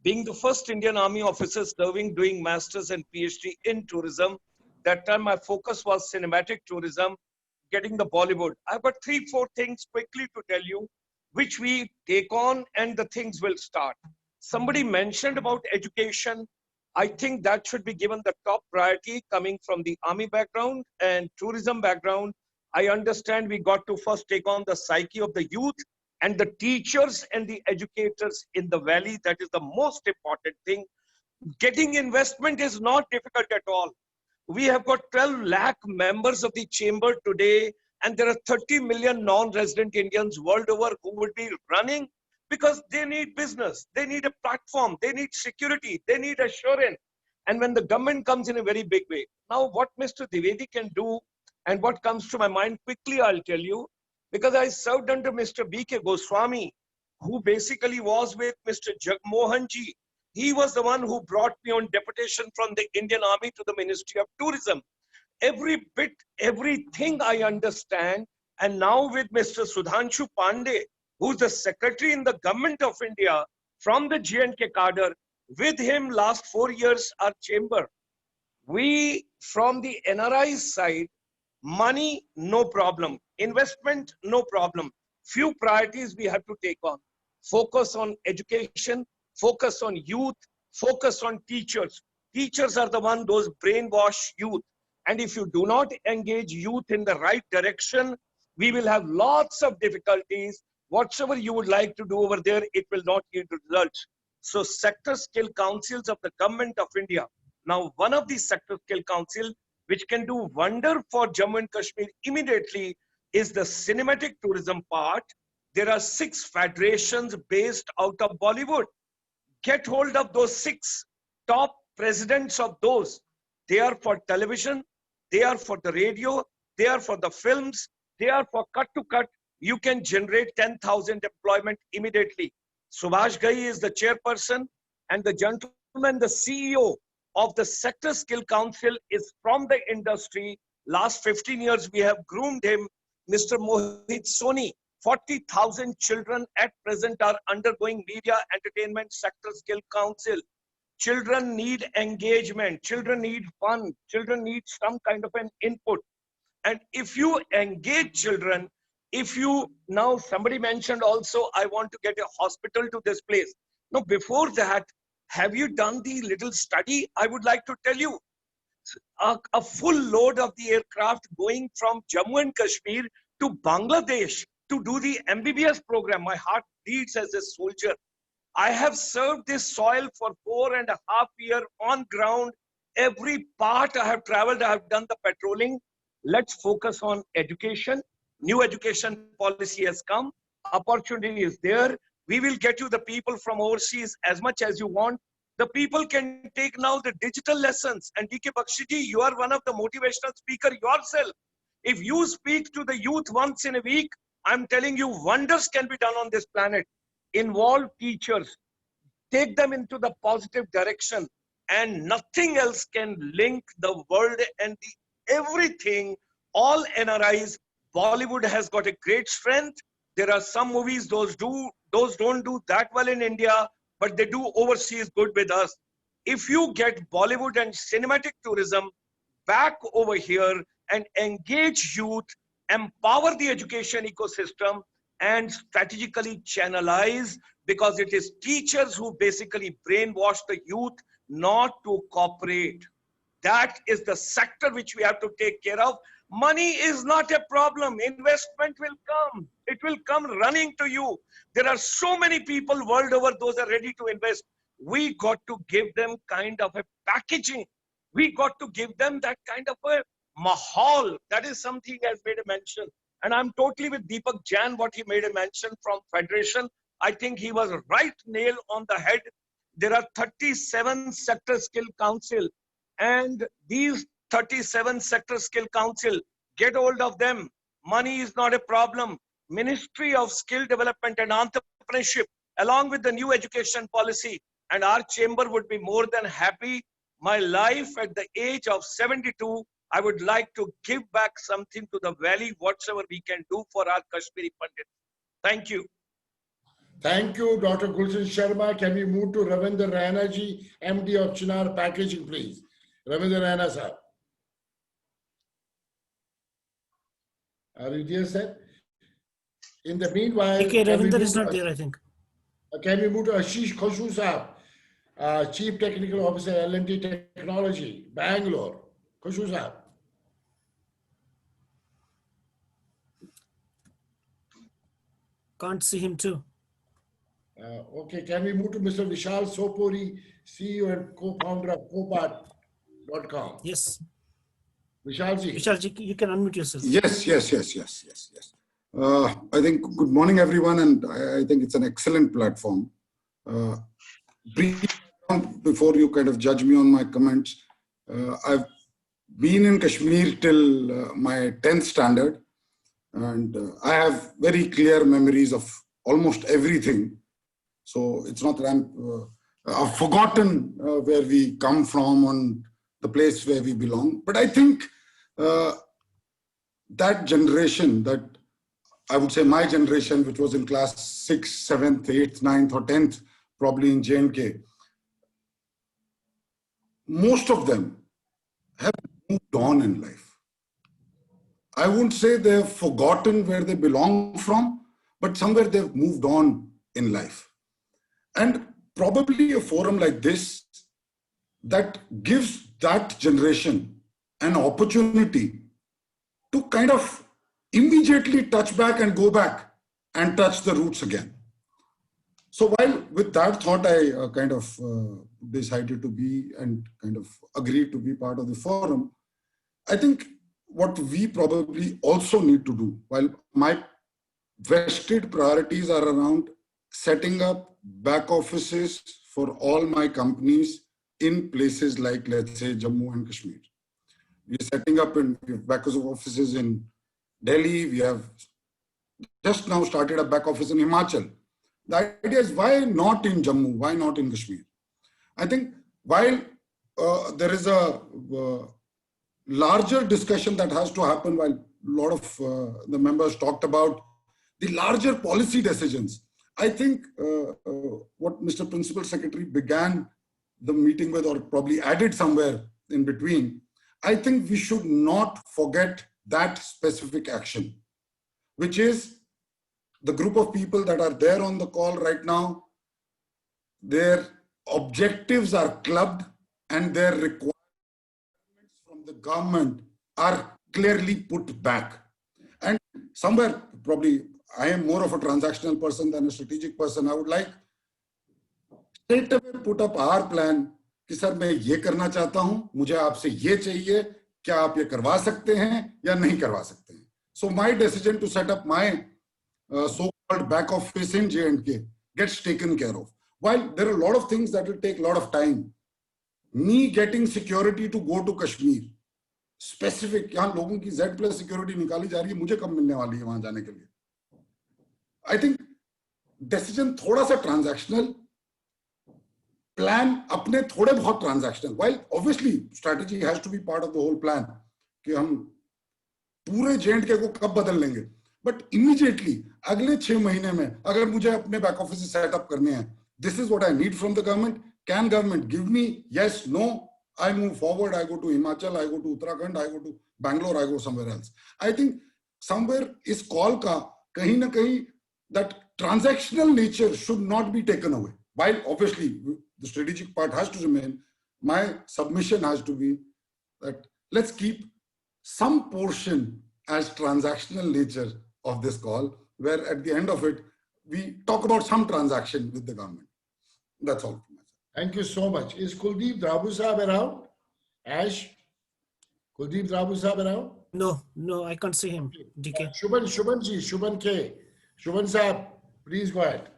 Being the first Indian Army officer serving, doing masters and PhD in tourism, that time my focus was cinematic tourism, getting the Bollywood. I've got 3-4 things quickly to tell you, which we take on and the things will start. Somebody mentioned about education. I think that should be given the top priority coming from the army background and tourism background. I understand we got to first take on the psyche of the youth and the teachers and the educators in the valley. That is the most important thing. Getting investment is not difficult at all. We have got 12 lakh members of the chamber today, and there are 30 million non-resident Indians world over who would be running because they need business, they need a platform, they need security, they need assurance. And when the government comes in a very big way. Now, what Mr. Dwivedi can do and what comes to my mind quickly, I'll tell you, because I served under Mr. B.K. Goswami, who basically was with Mr. Jagmohan ji. He was the one who brought me on deputation from the Indian Army to the Ministry of Tourism. Every bit, everything I understand. And now with Mr. Sudhanshu Pandey, who's the secretary in the government of India, from the J&K cadre. With him last 4 years, our chamber. We, from the NRI side, money, no problem. Investment, no problem. Few priorities we have to take on. Focus on education, focus on youth, focus on teachers. Teachers are the one those brainwash youth. And if you do not engage youth in the right direction, we will have lots of difficulties. Whatsoever you would like to do over there, it will not yield results. So sector skill councils of the government of India. Now, one of these sector skill council, which can do wonder for Jammu and Kashmir immediately, is the cinematic tourism part. There are 6 federations based out of Bollywood. Get hold of those 6 top presidents of those. They are for television, they are for the radio, they are for the films, they are for cut to cut. You can generate 10,000 employment immediately. Subhash Ghai is the chairperson, and the gentleman, the CEO of the Sector Skill Council, is from the industry. Last 15 years, we have groomed him, Mr. Mohit Soni. 40,000 children at present are undergoing Media Entertainment Sector Skill Council. Children need engagement, children need fun, children need some kind of an input. And if you engage children, if you, now somebody mentioned also, I want to get a hospital to this place. No, before that, have you done the little study? I would like to tell you, a full load of the aircraft going from Jammu and Kashmir to Bangladesh to do the MBBS program. My heart beats as a soldier. I have served this soil for 4.5 years on ground. Every part I have traveled, I have done the patrolling. Let's focus on education. New education policy has come. Opportunity is there. We will get you the people from overseas as much as you want. The people can take now the digital lessons. And DK Bakshiji, you are one of the motivational speaker yourself. If you speak to the youth once in a week, I'm telling you, wonders can be done on this planet. Involve teachers, take them into the positive direction, and nothing else can link the world and everything. All NRIs, Bollywood has got a great strength. There are some movies those don't do that well in India, but they do overseas good with us. If you get Bollywood and cinematic tourism back over here and engage youth, empower the education ecosystem, and strategically channelize, because it is teachers who basically brainwash the youth not to cooperate. That is the sector which we have to take care of. Money is not a problem. Investment will come. It will come running to you. There are so many people world over, those are ready to invest. We got to give them kind of a packaging. We got to give them that kind of a mahal. That is something I've made a mention. And I'm totally with Deepak Jain, what he made a mention from Federation. I think he was right nail on the head. There are 37 sector skill council, and these 37 sector skill council, get hold of them. Money is not a problem. Ministry of Skill Development and Entrepreneurship, along with the new education policy, and our chamber would be more than happy. My life at the age of 72, I would like to give back something to the valley, whatsoever we can do for our Kashmiri Pandits. Thank you. Thank you, Dr. Gulshan Sharma. Can we move to Ravindra Raina ji, MD of Chinar Packaging, please? Ravindra Raina, sir. Are you there, sir? In the meanwhile, Okay, Ravindra is not there, I think. Can we move to Ashish Khoshu, sir, Chief Technical Officer, L&T Technology, Bangalore. Khoshu, sir. Can't see him too. Okay, can we move to Mr. Vishal Sopuri, CEO and co-founder of Copat.com? Yes. Vishalji. Vishalji, you can unmute yourself. Yes. I think good morning, everyone, and I think it's an excellent platform. Briefly, before you kind of judge me on my comments, I've been in Kashmir till my 10th standard, and I have very clear memories of almost everything. So it's not that I've forgotten where we come from and the place where we belong. But I think that generation, that I would say my generation, which was in class 6th, 7th, 8th, 9th or 10th, probably in J&K, most of them have moved on in life. I wouldn't say they've forgotten where they belong from, but somewhere they've moved on in life. And probably a forum like this that gives that generation an opportunity to kind of immediately touch back and go back and touch the roots again. So while with that thought, I kind of decided to be and kind of agreed to be part of the forum, I think what we probably also need to do, while my vested priorities are around setting up back offices for all my companies in places like, let's say, Jammu and Kashmir. We're setting up back offices in Delhi. We have just now started a back office in Himachal. The idea is, why not in Jammu? Why not in Kashmir? I think while there is a larger discussion that has to happen, while a lot of the members talked about the larger policy decisions, I think what Mr. Principal Secretary began the meeting with, or probably added somewhere in between, I think we should not forget that specific action, which is the group of people that are there on the call right now. Their objectives are clubbed and their requirements from the government are clearly put back. And somewhere, probably I am more of a transactional person than a strategic person. I would like straight away put up our plan कि sir मैं ये करना चाहता हूं, मुझे आपसे ये चाहिए, क्या आप ये करवा सकते हैं या नहीं करवा सकते हैं. So my decision to set up my so-called back office in J&K gets taken care of. While there are a lot of things that will take a lot of time, me getting security to go to Kashmir, specific, यहाँ लोगों की Z+ security निकाली जा रही है, मुझे कब मिलने वाली है वहां जाने के लिए. I think decision थोड़ा सा transactional, plan अपने थोड़े बहुत transactional. While obviously strategy has to be part of the whole plan, कि हम पूरे J&K को कब बदल लेंगे. But immediately, अगले 6 महीने में अगर मुझे अपने back office set up करने हैं, this is what I need from the government. Can government give me? Yes, no. I move forward. I go to Himachal. I go to Uttarakhand. I go to Bangalore. I go somewhere else. I think somewhere is call ka kahin na kahin that transactional nature should not be taken away. While obviously the strategic part has to remain, my submission has to be that let's keep some portion as transactional nature of this call, where at the end of it, we talk about some transaction with the government. That's all. Thank you so much. Is Kuldeep Drabu Sahab around? Ash? Kuldeep Drabu Sahab around? No, I can't see him. DK. Shubhan K. Shubhan Sahab, please go ahead.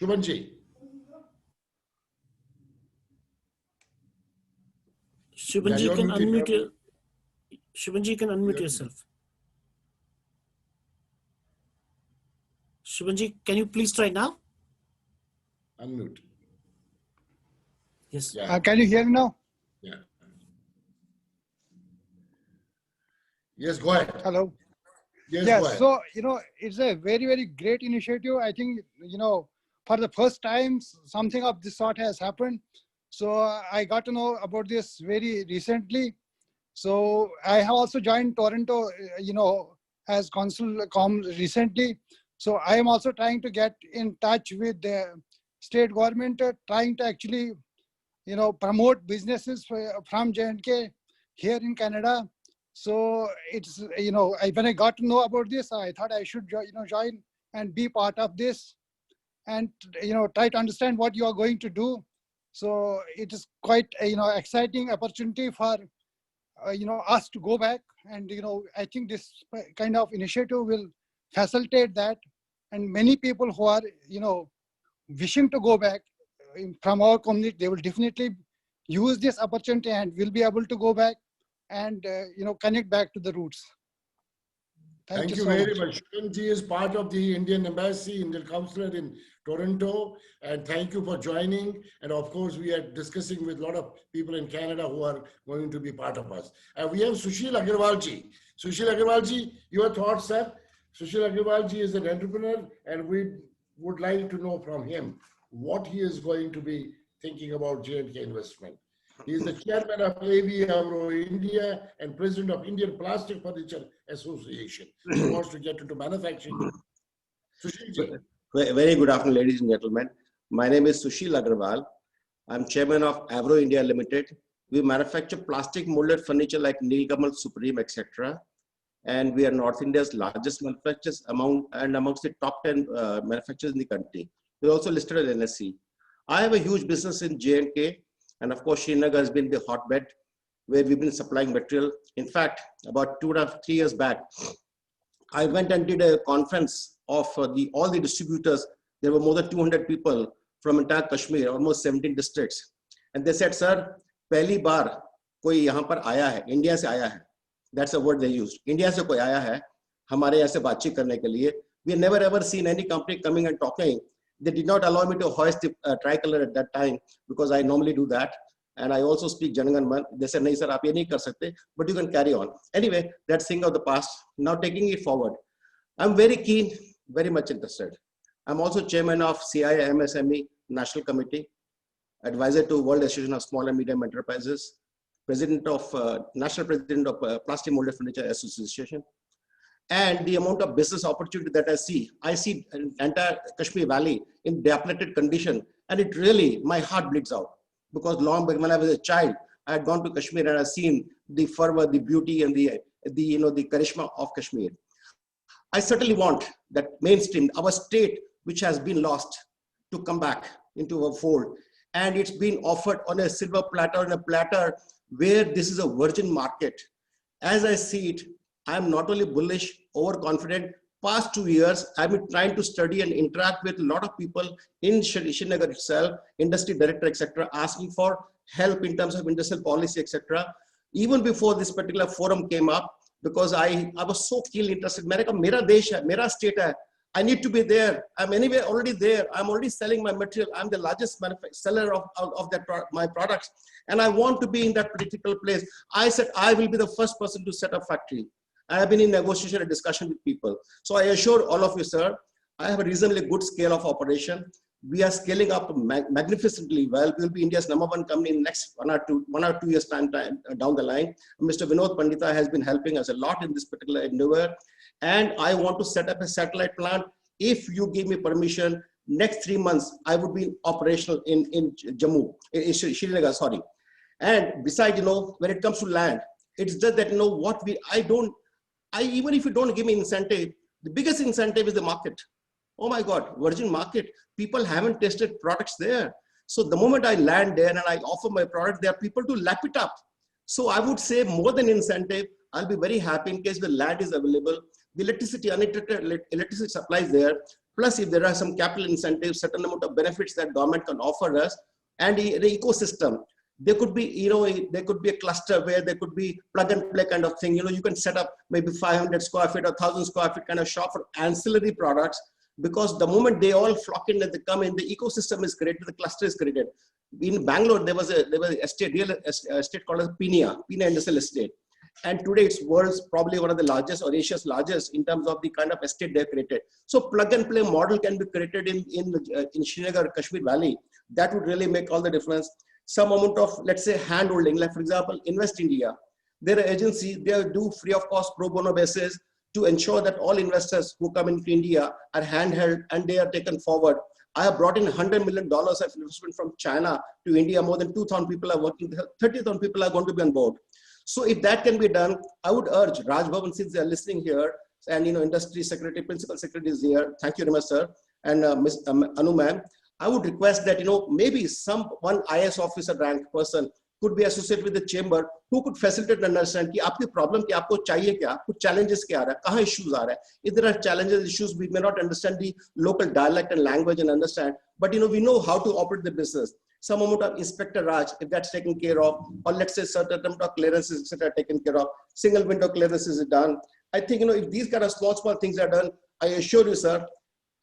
Shubhan Ji. Shubhan Ji, can unmute you. Shubhan Ji, can unmute yourself. Shubhan Ji, can you please try now? Unmute. Yes. Can you hear me now? Yeah. Yes, go ahead. Hello. Yes, yes. go ahead. So, it's a very, very great initiative. I think, for the first time, something of this sort has happened. So I got to know about this very recently. So I have also joined Toronto, as consul recently. So I am also trying to get in touch with the state government, trying to actually, promote businesses from J&K here in Canada. So it's, when I got to know about this, I thought I should, join and be part of this and, try to understand what you are going to do. So it is quite, exciting opportunity for, us to go back. And, I think this kind of initiative will facilitate that. And many people who are, wishing to go back from our community, they will definitely use this opportunity and will be able to go back and, connect back to the roots. Thank you very much. Shubhan Ji is part of the Indian Embassy, Indian Consulate in Toronto, and thank you for joining. And of course, we are discussing with a lot of people in Canada who are going to be part of us. And we have Sushil Agarwal Ji. Sushil Agarwal Ji, your thoughts, sir? Sushil Agarwal Ji is an entrepreneur, and we would like to know from him what he is going to be thinking about J&K investment. He is the chairman of AV Avro India and president of Indian Plastic Furniture Association. He wants to get into manufacturing. Sushil ji. Very good afternoon, ladies and gentlemen. My name is Sushil Agarwal. I'm chairman of Avro India Limited. We manufacture plastic molded furniture like Nilkamal, Supreme, etc. And we are North India's largest manufacturers amongst the top 10 manufacturers in the country. We're also listed at NSE. I have a huge business in J&K, and of course, Srinagar has been the hotbed where we've been supplying material. In fact, about 2.5 to 3 years back, I went and did a conference of all the distributors. There were more than 200 people from entire Kashmir, almost 17 districts. And they said, sir, pehli baar koi yahan par aaya hai, India se aaya hai. That's the word they used. India se koi aaya hai, hamare yahan se baatcheet karne ke liye. We have never ever seen any company coming and talking. They did not allow me to hoist the tricolor at that time because I normally do that. And I also speak Janagan Man. They said, nahi sir, aap ye nahi kar sakte, but you can carry on. Anyway, that's thing of the past. Now taking it forward. I'm very keen, very much interested. I'm also chairman of CII MSME National Committee, advisor to World Association of Small and Medium Enterprises, national president of Plastic Molded Furniture Association. And the amount of business opportunity that I see an entire Kashmir Valley in depleted condition, and it really, my heart bleeds out. Because long back when I was a child, I had gone to Kashmir and I've seen the fervor, the beauty, and the charisma of Kashmir. I certainly want that mainstream, our state, which has been lost, to come back into a fold. And it's been offered on a silver platter, on a platter where this is a virgin market. As I see it, I'm not only bullish, overconfident. Past 2 years, I've been trying to study and interact with a lot of people in Srinagar itself, industry director, etc., asking for help in terms of industrial policy, etc. Even before this particular forum came up, because I was so keenly interested. Mera desh hai, mera state hai. I need to be there. I'm anyway already there. I'm already selling my material. I'm the largest seller of my products. And I want to be in that particular place. I said, I will be the first person to set up factory. I have been in negotiation and discussion with people. So I assure all of you, sir, I have a reasonably good scale of operation. We are scaling up magnificently well. We will be India's #1 company in the next 1 or 2 years time down the line. Mr. Vinod Pandita has been helping us a lot in this particular endeavor. And I want to set up a satellite plant. If you give me permission, next 3 months, I would be operational in Jammu, in Srinagar, sorry. And besides, when it comes to land, it's just that, even if you don't give me incentive, the biggest incentive is the market. Oh my God, virgin market. People haven't tested products there. So the moment I land there and I offer my product, there are people to lap it up. So I would say more than incentive, I'll be very happy in case the land is available, the electricity, uninterrupted electricity supplies there. Plus, if there are some capital incentives, certain amount of benefits that government can offer us, and the ecosystem. There could be, there could be a cluster where there could be plug and play kind of thing. You can set up maybe 500 square feet or 1,000 square feet kind of shop for ancillary products, because the moment they all flock in and they come in, the ecosystem is created, the cluster is created. In Bangalore, there was a real estate called as Pina Industrial Estate. And today it's world's probably one of the largest or Asia's largest in terms of the kind of estate they've created. So plug and play model can be created in Srinagar, Kashmir Valley. That would really make all the difference. Some amount of, let's say, hand holding, like for example, Invest India. There are agencies, they do free of cost pro bono basis to ensure that all investors who come into India are handheld and they are taken forward. I have brought in $100 million of investment from China to India. More than 2,000 people are working, 30,000 people are going to be on board. So if that can be done, I would urge Raj Bhavan, since they are listening here, and industry secretary, principal secretary is here. Thank you very much, sir. And Ms. Anu ma'am, I would request that, maybe one IS officer rank person could be associated with the chamber who could facilitate and understand ki aapki problem ki aapko chahiye kya, kuch challenges kya aa raha hai, kahan issues aa raha hai. If there are challenges, issues, we may not understand the local dialect and language and understand, but we know how to operate the business. Some amount of Inspector Raj, if that's taken care of, or let's say certain amount of clearances, etc., taken care of, single window clearances is done. I think, if these kind of small things are done, I assure you, sir,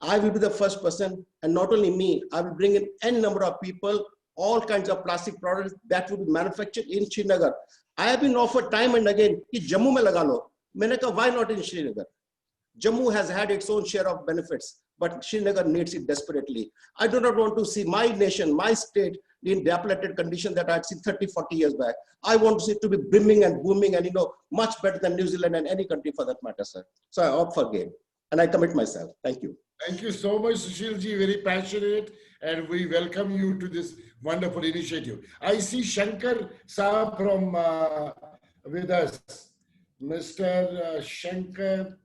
I will be the first person, and not only me, I will bring in n number of people, all kinds of plastic products that will be manufactured in Srinagar. I have been offered time and again, ki Jammu mein laga lo. Maine kaha, why not in Srinagar? Jammu has had its own share of benefits. but Srinagar needs it desperately. I do not want to see my nation, my state in depleted condition that I had seen 30, 40 years back. I want to see it to be brimming and booming and, much better than New Zealand and any country for that matter, sir. So I opt for game and I commit myself. Thank you. Thank you so much, Sushilji, very passionate, and we welcome you to this wonderful initiative. I see Shankar Saab from with us. Mr. Shankar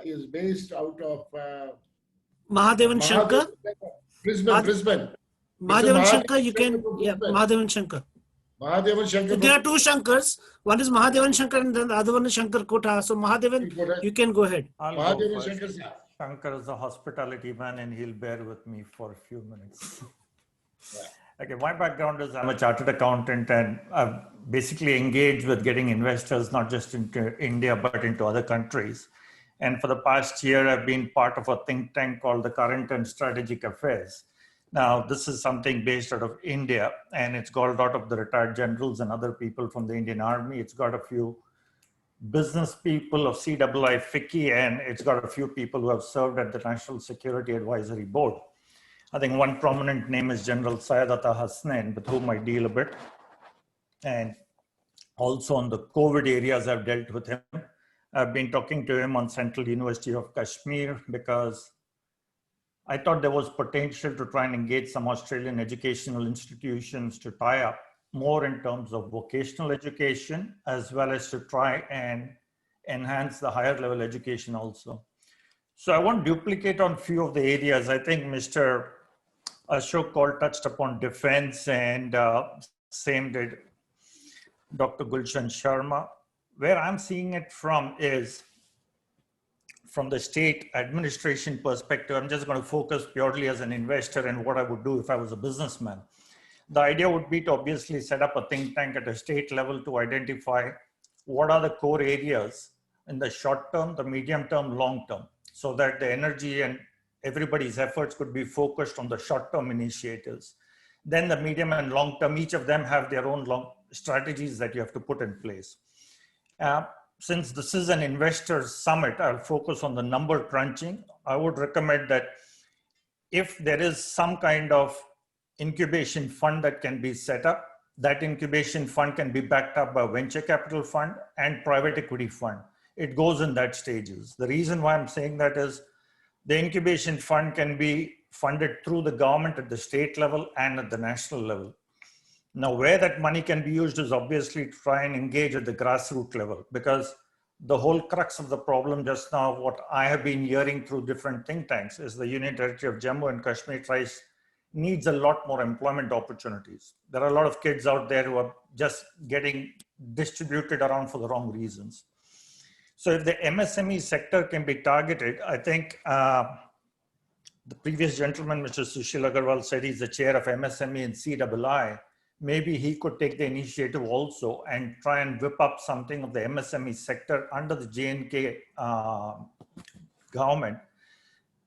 is based out of Mahadevan Shankar. Brisbane. Mahadevan Shankar, you can, yeah, Mahadevan Shankar. Mahadevan Shankar. So there are two Shankars. One is Mahadevan Shankar and then the other one is Shankar Kota. So Mahadevan, you can go ahead. I'll go first. Shankar is a hospitality man and he'll bear with me for a few minutes. Okay, my background is I'm a chartered accountant and I've basically engaged with getting investors not just into India but into other countries. And for the past year, I've been part of a think tank called the Current and Strategic Affairs. Now, this is something based out of India, and it's got a lot of the retired generals and other people from the Indian Army. It's got a few business people of CII, FICCI, and it's got a few people who have served at the National Security Advisory Board. I think one prominent name is General Syed Atta Hasnain, with whom I deal a bit. And also on the COVID areas, I've dealt with him. I've been talking to him on Central University of Kashmir because I thought there was potential to try and engage some Australian educational institutions to tie up more in terms of vocational education, as well as to try and enhance the higher level education also. So I won't duplicate on a few of the areas. I think Mr. Ashok Kaul touched upon defense and same did Dr. Gulshan Sharma. Where I'm seeing it from is from the state administration perspective. I'm just going to focus purely as an investor and what I would do if I was a businessman. The idea would be to obviously set up a think tank at a state level to identify what are the core areas in the short term, the medium term, long term, so that the energy and everybody's efforts could be focused on the short term initiatives. Then the medium and long term, each of them have their own long strategies that you have to put in place. Since this is an investor summit, I'll focus on the number crunching. I would recommend that if there is some kind of incubation fund that can be set up, that incubation fund can be backed up by a venture capital fund and private equity fund. It goes in that stages. The reason why I'm saying that is the incubation fund can be funded through the government at the state level and at the national level. Now, where that money can be used is obviously to try and engage at the grassroots level, because the whole crux of the problem just now, what I have been hearing through different think tanks, is the Union Territory of Jammu and Kashmir needs a lot more employment opportunities. There are a lot of kids out there who are just getting distributed around for the wrong reasons. So if the MSME sector can be targeted, I think the previous gentleman, Mr. Sushil Agarwal, said he's the chair of MSME and CII. Maybe he could take the initiative also and try and whip up something of the MSME sector under the J&K government,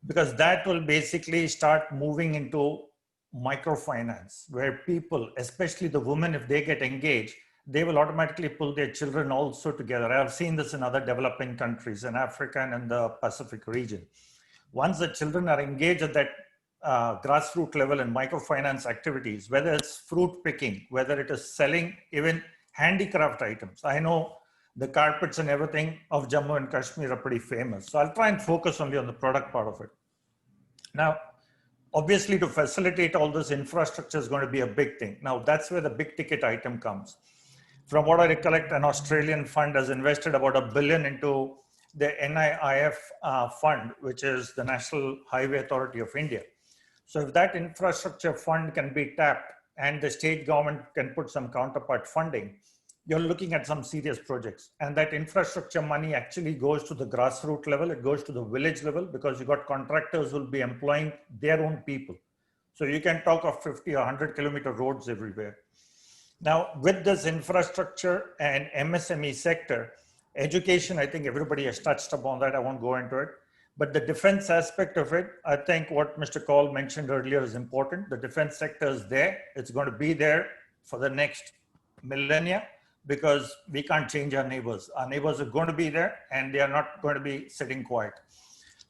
because that will basically start moving into microfinance, where people, especially the women, if they get engaged, they will automatically pull their children also together. I've seen this in other developing countries in Africa and in the Pacific region. Once the children are engaged at that grassroots level in microfinance activities, whether it's fruit picking, whether it is selling even handicraft items. I know the carpets and everything of Jammu and Kashmir are pretty famous. So I'll try and focus only on the product part of it. Now, obviously to facilitate all this, infrastructure is going to be a big thing. Now that's where the big ticket item comes. From what I recollect, an Australian fund has invested about $1 billion into the NIIF fund, which is the National Highway Authority of India. So if that infrastructure fund can be tapped and the state government can put some counterpart funding, you're looking at some serious projects. And that infrastructure money actually goes to the grassroots level. It goes to the village level, because you got contractors who will be employing their own people. So you can talk of 50 or 100 kilometer roads everywhere. Now, with this infrastructure and MSME sector, education, I think everybody has touched upon that. I won't go into it. But the defense aspect of it, I think what Mr. Kaul mentioned earlier is important. The defense sector is there. It's going to be there for the next millennia, because we can't change our neighbors. Our neighbors are going to be there and they are not going to be sitting quiet.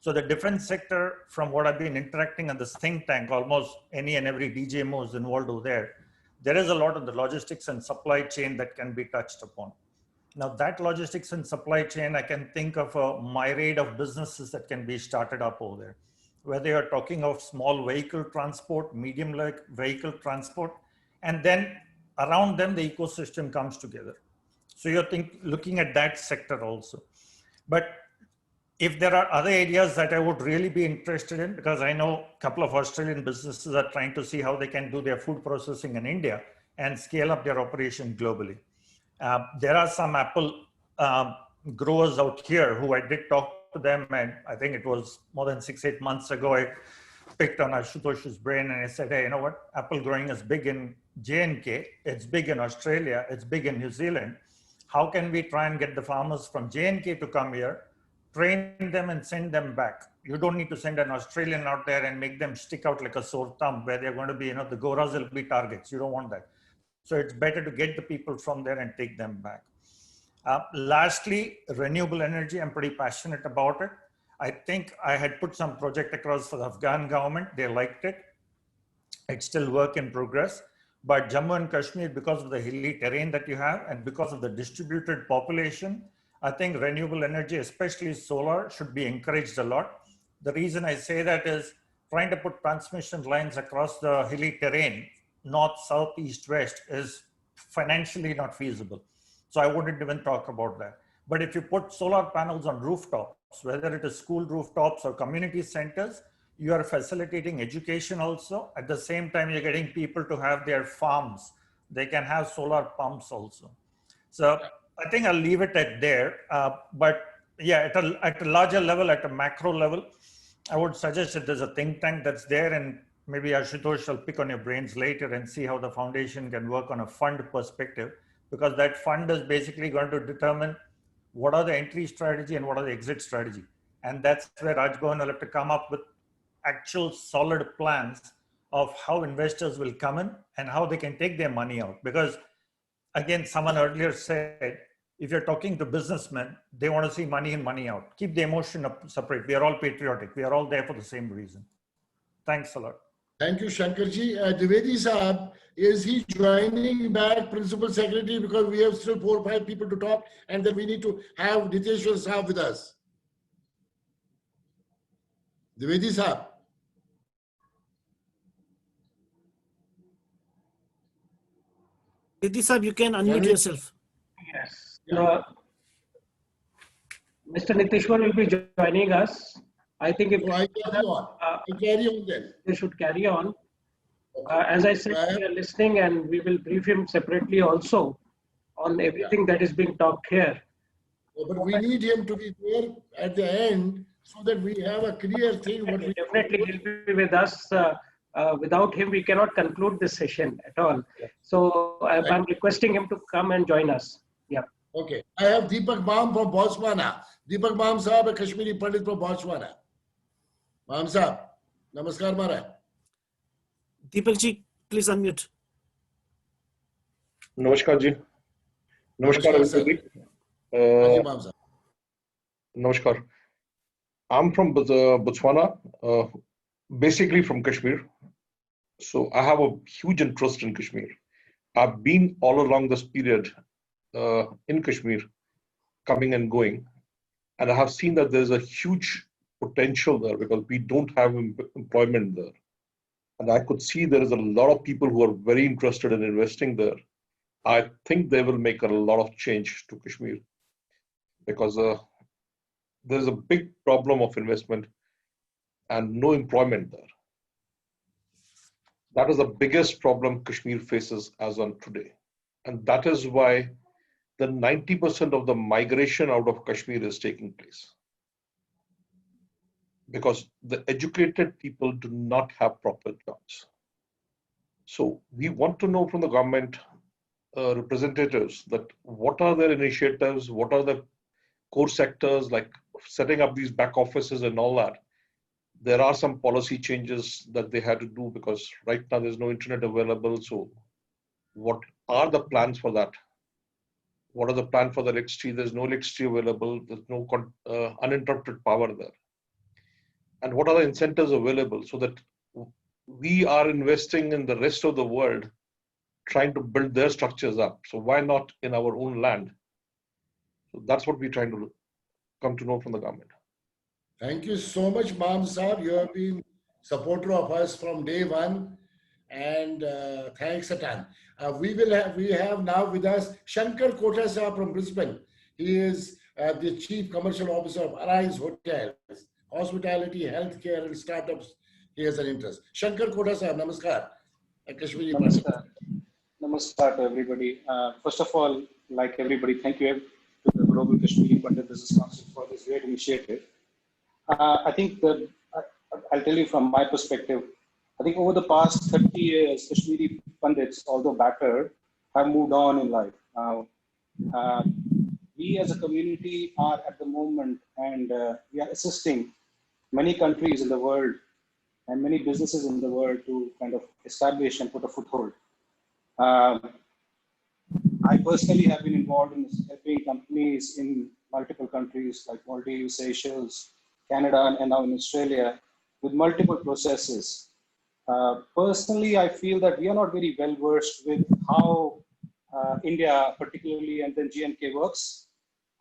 So the defense sector, from what I've been interacting on this think tank, almost any and every DGMO is involved over there. There is a lot of the logistics and supply chain that can be touched upon. Now that logistics and supply chain, I can think of a myriad of businesses that can be started up over there. Whether you're talking of small vehicle transport, medium vehicle transport, and then around them, the ecosystem comes together. So you're looking at that sector also. But if there are other areas that I would really be interested in, because I know a couple of Australian businesses are trying to see how they can do their food processing in India and scale up their operation globally. There are some apple growers out here who I did talk to them, and I think it was more than 6-8 months ago, I picked on Ashutosh's brain and I said, hey, you know what? Apple growing is big in J&K, it's big in Australia, it's big in New Zealand. How can we try and get the farmers from J&K to come here, train them and send them back? You don't need to send an Australian out there and make them stick out like a sore thumb where they're going to be, you know, the Goras will be targets. You don't want that. So it's better to get the people from there and take them back. Lastly, renewable energy, I'm pretty passionate about it. I think I had put some project across for the Afghan government. They liked it. It's still work in progress. But Jammu and Kashmir, because of the hilly terrain that you have and because of the distributed population, I think renewable energy, especially solar, should be encouraged a lot. The reason I say that is trying to put transmission lines across the hilly terrain, north, south, east, west, is financially not feasible. So I wouldn't even talk about that. But if you put solar panels on rooftops, whether it is school rooftops or community centers, you are facilitating education also. At the same time, you're getting people to have their farms. They can have solar pumps also. So I think I'll leave it at there. But yeah, at a larger level, at a macro level, I would suggest that there's a think tank that's there, and maybe Ashutosh shall pick on your brains later and see how the foundation can work on a fund perspective, because that fund is basically going to determine what are the entry strategy and what are the exit strategy. And that's where Rajbhavan will have to come up with actual solid plans of how investors will come in and how they can take their money out. Because again, someone earlier said, if you're talking to businessmen, they want to see money in, money out. Keep the emotion up separate. We are all patriotic. We are all there for the same reason. Thanks a lot. Thank you, Shankarji. Dwivedi Saab, is he joining back Principal Secretary, because we have still 4 or 5 people to talk, and then we need to have Niteshwar Saab with us. Dwivedi Saab. Dwivedi Saab, you can unmute yourself. Yes. Mr. Niteshwar will be joining us. I think if carry on then. They should carry on. As I said, we are listening and we will brief him separately also on everything that is being talked here. But we need him to be there at the end so that we have a clear thing. What we definitely he'll be with us. Without him, we cannot conclude this session at all. So I'm requesting him to come and join us. Yeah. Okay. I have Deepak Baum from Botswana. Deepak Baum Saab, a Kashmiri Pandit from Botswana. Baum Saab, namaskar Mara. Deepak ji, please unmute. Namaskar ji. Namaskar everybody. Namaskar. I'm from Botswana, basically from Kashmir. So I have a huge interest in Kashmir. I've been all along this period in Kashmir, coming and going. And I have seen that there's a huge potential there because we don't have employment there. And I could see there is a lot of people who are very interested in investing there. I think they will make a lot of change to Kashmir because there's a big problem of investment and no employment there. That is the biggest problem Kashmir faces as on today. And that is why the 90% of the migration out of Kashmir is taking place. Because the educated people do not have proper jobs. So we want to know from the government representatives that what are their initiatives, what are the core sectors like setting up these back offices and all that. There are some policy changes that they had to do because right now there's no internet available. So what are the plans for that? What are the plans for the electricity? There's no electricity available. There's no uninterrupted power there. and what are the incentives available so that we are investing in the rest of the world trying to build their structures up. So why not in our own land? So that's what we're trying to come to know from the government. Thank you so much, Mam Saab. You have been supporter of us from day one, and thanks a ton. We have now with us Shankar Kota Saab from Brisbane. He is the Chief Commercial Officer of Arise Hotels, Hospitality, Healthcare, and Startups. He has an interest. Shankar Kota Saab, namaskar. Kashmiri Namaskar. Namaskar to everybody. First of all, like everybody, thank you to the Global Kashmiri Pandit Business Council for this great initiative. I think I'll tell you from my perspective, I think over the past 30 years, Kashmiri Pandits, although battered, have moved on in life. We as a community are at the moment, and we are assisting many countries in the world and many businesses in the world to kind of establish and put a foothold. I personally have been involved in helping companies in multiple countries like Maldives, Seychelles, Canada, and now in Australia with multiple processes. Personally, I feel that we are not very well versed with how India particularly and then GNK works.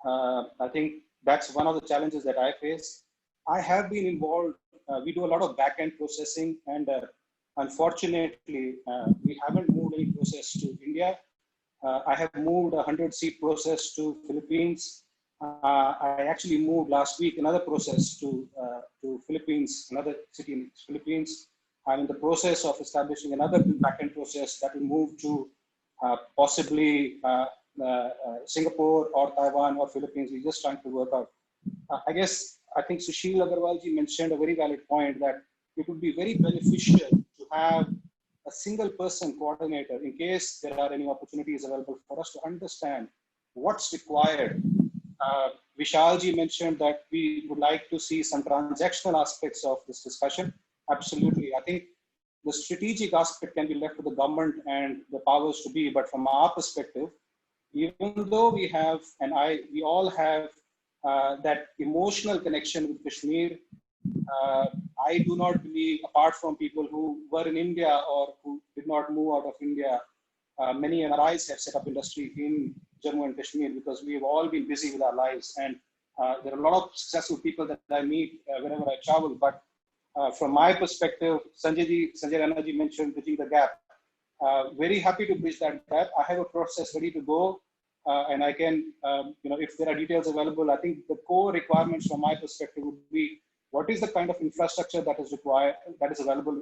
I think that's one of the challenges that I face. I have been involved, we do a lot of back-end processing, and unfortunately, we haven't moved any process to India. I have moved a 100-seat process to Philippines. I actually moved last week another process to Philippines, another city in Philippines. I'm in the process of establishing another backend process that will move to possibly Singapore or Taiwan or Philippines. We're just trying to work out. I think Sushil Agarwalji mentioned a very valid point that it would be very beneficial to have a single person coordinator in case there are any opportunities available for us to understand what's required. Vishalji mentioned that we would like to see some transactional aspects of this discussion. Absolutely. I think the strategic aspect can be left to the government and the powers to be, but from our perspective, even though we have, and we all have that emotional connection with Kashmir, I do not believe, apart from people who were in India or who did not move out of India, many NRIs have set up industry in Jammu and Kashmir because we've all been busy with our lives. And there are a lot of successful people that I meet whenever I travel. But from my perspective, Sanjay Rana ji mentioned bridging the gap. Very happy to bridge that gap. I have a process ready to go. And I can, if there are details available, I think the core requirements from my perspective would be what is the kind of infrastructure that is required, that is available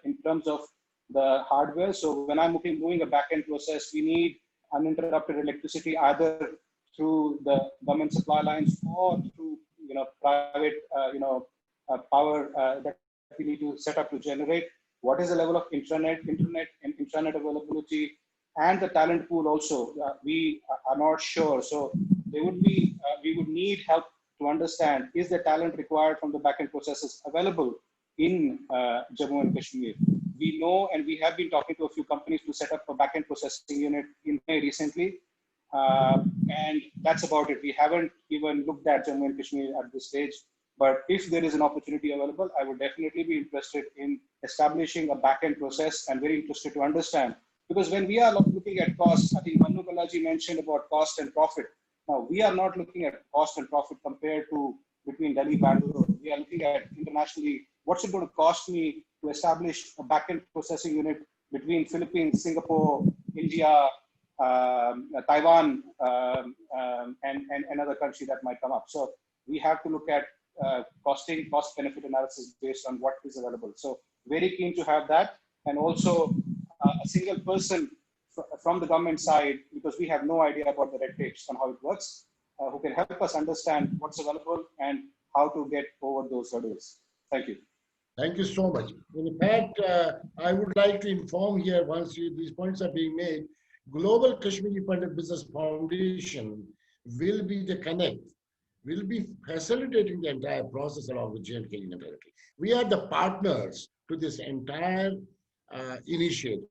in terms of the hardware. So when I'm doing a back-end process, we need uninterrupted electricity either through the government supply lines or through private power that we need to set up to generate. What is the level of internet and intranet availability, and the talent pool also? We are not sure. So there would be, we would need help to understand, is the talent required from the backend processes available in Jammu and Kashmir? We know, and we have been talking to a few companies to set up a backend processing unit in May recently. And that's about it. We haven't even looked at Jammu and Kashmir at this stage. But if there is an opportunity available, I would definitely be interested in establishing a backend process and very interested to understand. Because when we are looking at costs, I think Manu Balaji mentioned about cost and profit. Now, we are not looking at cost and profit compared to between Delhi, Bangalore. We are looking at internationally, what's it going to cost me to establish a backend processing unit between Philippines, Singapore, India, Taiwan, and another country that might come up. So we have to look at cost-benefit analysis based on what is available. So very keen to have that. And also a single person from the government side, because we have no idea about the red tapes and how it works, who can help us understand what's available and how to get over those hurdles. Thank you. Thank you so much. In fact, I would like to inform here, once these points are being made, Global Kashmiri Pandit Business Foundation will be the connect, will be facilitating the entire process along with JNK Union Territory. We are the partners to this entire initiative.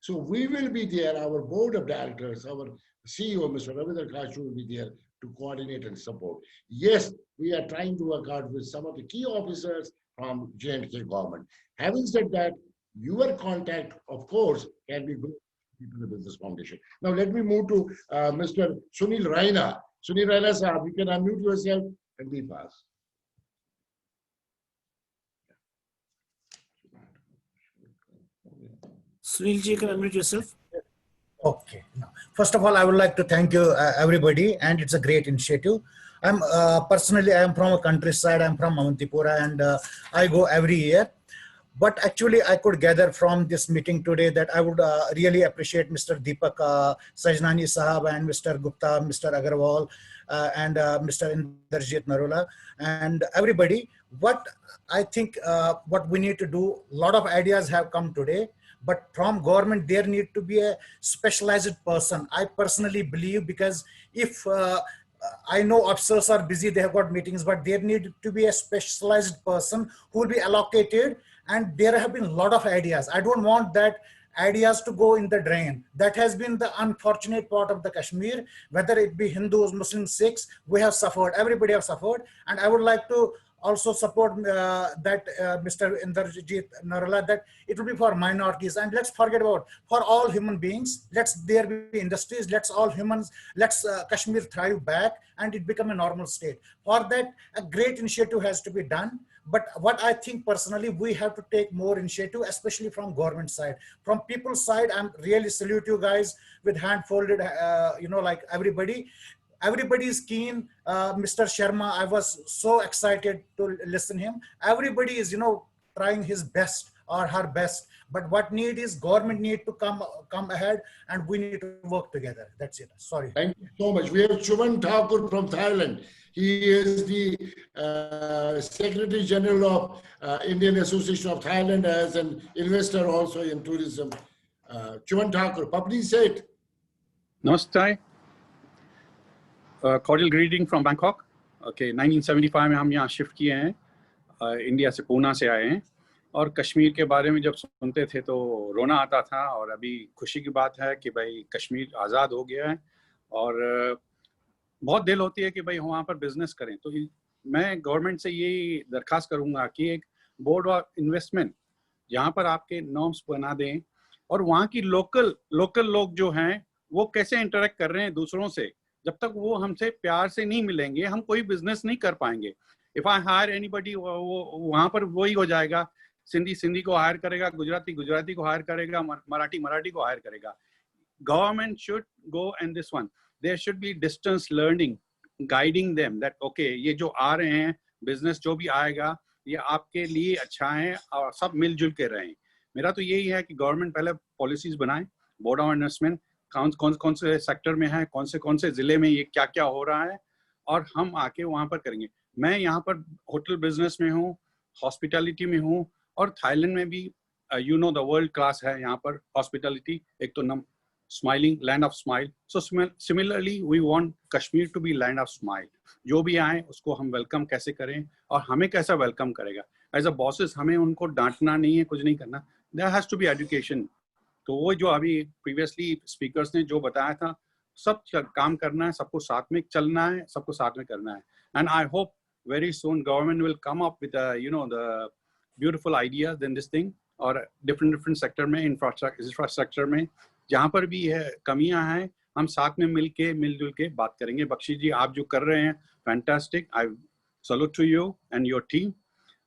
So we will be there, our board of directors, our CEO, Mr. Ravindra Kashu, will be there to coordinate and support. Yes, we are trying to work out with some of the key officers from J&K government. Having said that, your contact, of course, can be good to the Business Foundation. Now, let me move to Mr. Sunil Raina. Sunil Raina, sir, you can unmute yourself and be fast. Sunilji, you can unmute yourself. Okay. First of all, I would like to thank you, everybody, and it's a great initiative. I'm personally, I am from a countryside. I'm from Avantipura, and I go every year. But actually, I could gather from this meeting today that I would really appreciate Mr. Deepak Sajnani Sahab and Mr. Gupta, Mr. Agarwal, and Mr. Inderjit Narula, and everybody. What I think what we need to do, a lot of ideas have come today, but from government, there need to be a specialized person. I personally believe, because if I know officers are busy, they have got meetings, but there need to be a specialized person who will be allocated. And there have been a lot of ideas. I don't want that ideas to go in the drain. That has been the unfortunate part of the Kashmir, whether it be Hindus, Muslims, Sikhs, we have suffered, everybody have suffered. And I would like to also support Mr. Inderjit Narula, that it will be for minorities. And let's forget about, for all human beings, let's there be industries, let's all humans, let's Kashmir thrive back and it become a normal state. For that, a great initiative has to be done. But what I think personally, we have to take more initiative, especially from government side. From people's side, I'm really salute you guys with hand folded, like everybody. Everybody is keen. Mr. Sharma, I was so excited to listen him. Everybody is, trying his best or her best. But what need is government need to come ahead, and we need to work together. That's it. Sorry. Thank you so much. We have Chuman Thakur from Thailand. He is the Secretary General of Indian Association of Thailand, as an investor also in tourism. Chuman Thakur, please say it. Namaste. Cordial greeting from Bangkok. Okay, 1975 में हम यहाँ shift किए हैं, India से पूना से आए हैं, और कश्मीर के बारे में जब सुनते थे तो रोना आता था, और अभी खुशी की बात है कि भाई कश्मीर आज़ाद हो गया है, और बहुत दिल होती है कि भाई वहाँ पर बिजनेस करें। तो मैं गवर्नमेंट से यही दरख्वास्त करूँगा कि एक बोर्ड ऑफ इन्वेस्टमेंट जहाँ पर आपके नॉर्म्स बना दें, और वहाँ की लोकल लोग जो हैं वो कैसे इंटरेक्ट कर रहे हैं दूसरों से, जब तक वो हमसे प्यार से नहीं मिलेंगे हम कोई बिजनेस नहीं कर पाएंगे। इफ आई हायर एनीबडी, वो वहाँ पर वही हो जाएगा, सिंधी को हायर करेगा, गुजराती को हायर करेगा, मराठी को हायर करेगा। Government should go and this one, there should be distance learning, guiding them that okay ये जो आ रहे हैं बिजनेस जो भी आएगा ये आपके लिए अच्छा है, और सब मिलजुल के रहें। मेरा तो यही है कि गवर्नमेंट पहले पॉलिसीज बनाए, बोर्ड ऑफ इन्वेस्टमेंट कौन से सेक्टर में है, कौन से जिले में ये क्या क्या हो रहा है, और हम आके वहाँ पर करेंगे। मैं यहाँ पर होटल बिजनेस में हूँ, हॉस्पिटैलिटी में हूँ, और थाईलैंड में भी द वर्ल्ड क्लास है यहाँ पर हॉस्पिटैलिटी, एक तो smiling, land of smile. So similarly we want Kashmir to be land of smile. जो भी आए उसको हम वेलकम कैसे करें, और हमें कैसा वेलकम करेगा। एज अ बॉसेस हमें उनको डांटना नहीं है, कुछ नहीं करना, there has to be education. तो वो जो अभी प्रीवियसली स्पीकर्स ने जो बताया था, सब काम करना है, सबको साथ में चलना है, सबको साथ में करना है। And I hope very soon government will come up with the beautiful ideas in this thing, और डिफरेंट सेक्टर में, इंफ्रास्ट्रक्चर में जहाँ पर भी है कमियां हैं, हम साथ में मिलजुल के बात करेंगे। बख्शी जी, आप जो कर रहे हैं fantastic, I salute to you and your team.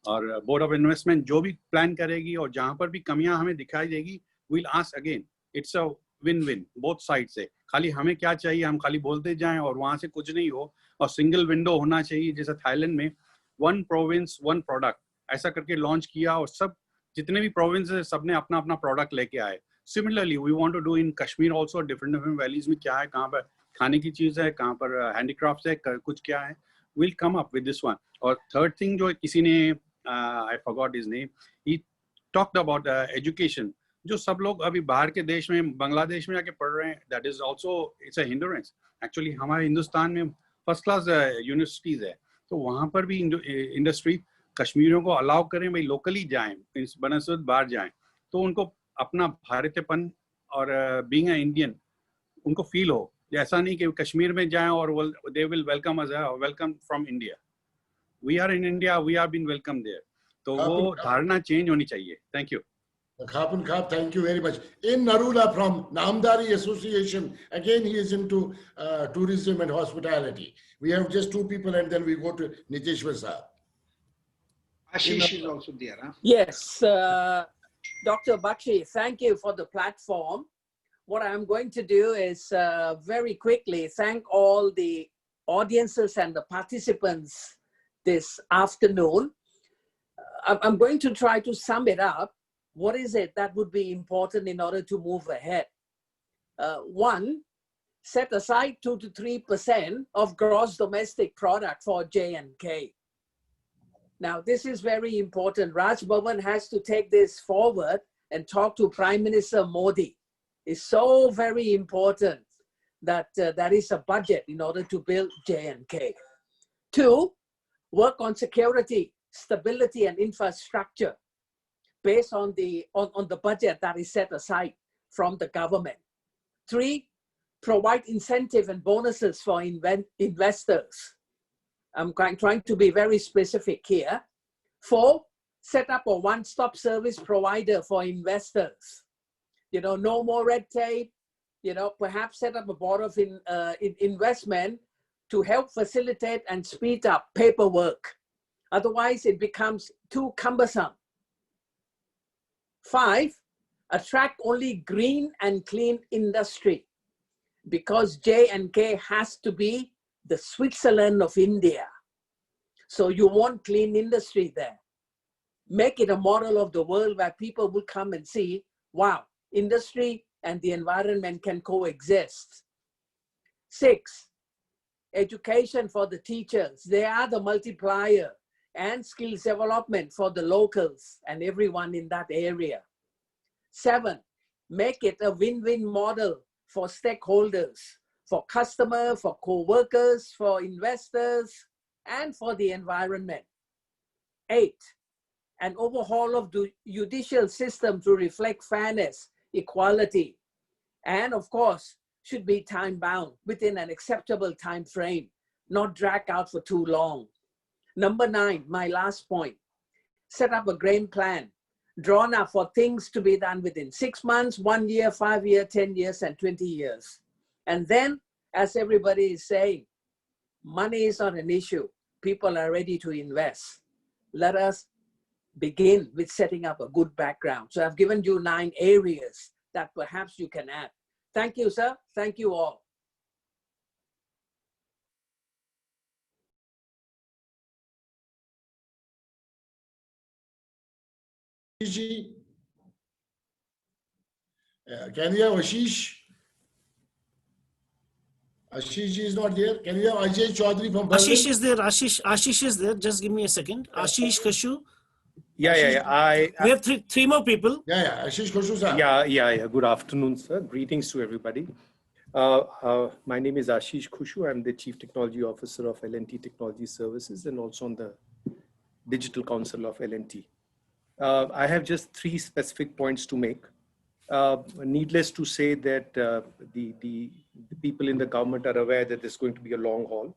और बोर्ड ऑफ इन्वेस्टमेंट जो भी प्लान करेगी और जहाँ पर भी कमियां हमें दिखाई देगी, we'll ask again. It's a win-win both sides से। खाली हमें क्या चाहिए, हम खाली बोलते जाएं और वहाँ से कुछ नहीं हो, और सिंगल विंडो होना चाहिए। जैसे थाईलैंड में 1 province 1 product ऐसा करके लॉन्च किया, और सब जितने भी प्रोविंस है सबने अपना अपना प्रोडक्ट लेके आए। Similarly we want to do in Kashmir also. Different valleys में क्या है, कहाँ पर खाने की चीज़ है, कहाँ पर हैंडीक्राफ्ट है, कुछ क्या है, will come up with this one. और थर्ड थिंग जो किसी ने, I forgot his name, he talked about education. जो सब लोग अभी बाहर के देश में, बांग्लादेश में जाके पढ़ रहे हैं, that is also it's a hindrance. Actually हमारे हिंदुस्तान में फर्स्ट क्लास यूनिवर्सिटीज है, तो वहाँ पर भी इंडस्ट्री कश्मीरियों को अलाउ करें, भाई लोकली जाएं, बनस्बत बाहर जाएं, तो उनको अपना भारतीयपन और बीइंग अ इंडियन उनको फील हो। ऐसा नहीं कि कश्मीर में जाएं और they will welcome us, welcome from India, we are in India, we are been welcome there. तो वो धारणा चेंज होनी चाहिए. Thank you. Khapan Khap, thank you very much. In Narula from Namdari Association, again he is into tourism and hospitality. We have just two people and then we go to Niteshwar Saab. Ashish is also there. Huh? Yes, Dr. Bakshi, thank you for the platform. What I'm going to do is very quickly thank all the audiences and the participants this afternoon. I'm going to try to sum it up. What is it that would be important in order to move ahead? One, set aside 2 to 3% of gross domestic product for J&K. Now, this is very important. Raj Bhavan has to take this forward and talk to Prime Minister Modi. It's so very important that there is a budget in order to build J&K. Two, work on security, stability, and infrastructure based on the budget that is set aside from the government. Three, provide incentive and bonuses for investors. I'm trying to be very specific here. Four, set up a one-stop service provider for investors. You know, no more red tape. You know, perhaps set up a board of investment to help facilitate and speed up paperwork. Otherwise, it becomes too cumbersome. Five, attract only green and clean industry, because J&K has to be the Switzerland of India. So you want clean industry there. Make it a model of the world where people will come and see, wow, industry and the environment can coexist. Six, education for the teachers. They are the multiplier, and skills development for the locals and everyone in that area. Seven, make it a win-win model for stakeholders, for customers, for co-workers, for investors, and for the environment. Eight, an overhaul of the judicial system to reflect fairness, equality, and of course, should be time-bound within an acceptable time frame, not drag out for too long. Number nine, my last point, set up a game plan, drawn up for things to be done within 6 months, 1 year, 5 years, 10 years, and 20 years. And then, as everybody is saying, money is not an issue. People are ready to invest. Let us begin with setting up a good background. So I've given you 9 areas that perhaps you can add. Thank you, sir. Thank you all. Can you have Ashish? Ashish is not there. Can you have Ajay Chaudhary from Berlin? Ashish is there. Ashish is there. Just give me a second. Ashish Kashu. Yeah. We have three more people. Yeah. Ashish Kashu, sir. Yeah. Good afternoon, sir. Greetings to everybody. My name is Ashish Khushu. I'm the Chief Technology Officer of L&T Technology Services and also on the Digital Council of L&T. I have just 3 specific points to make. Needless to say that the people in the government are aware that this is going to be a long haul,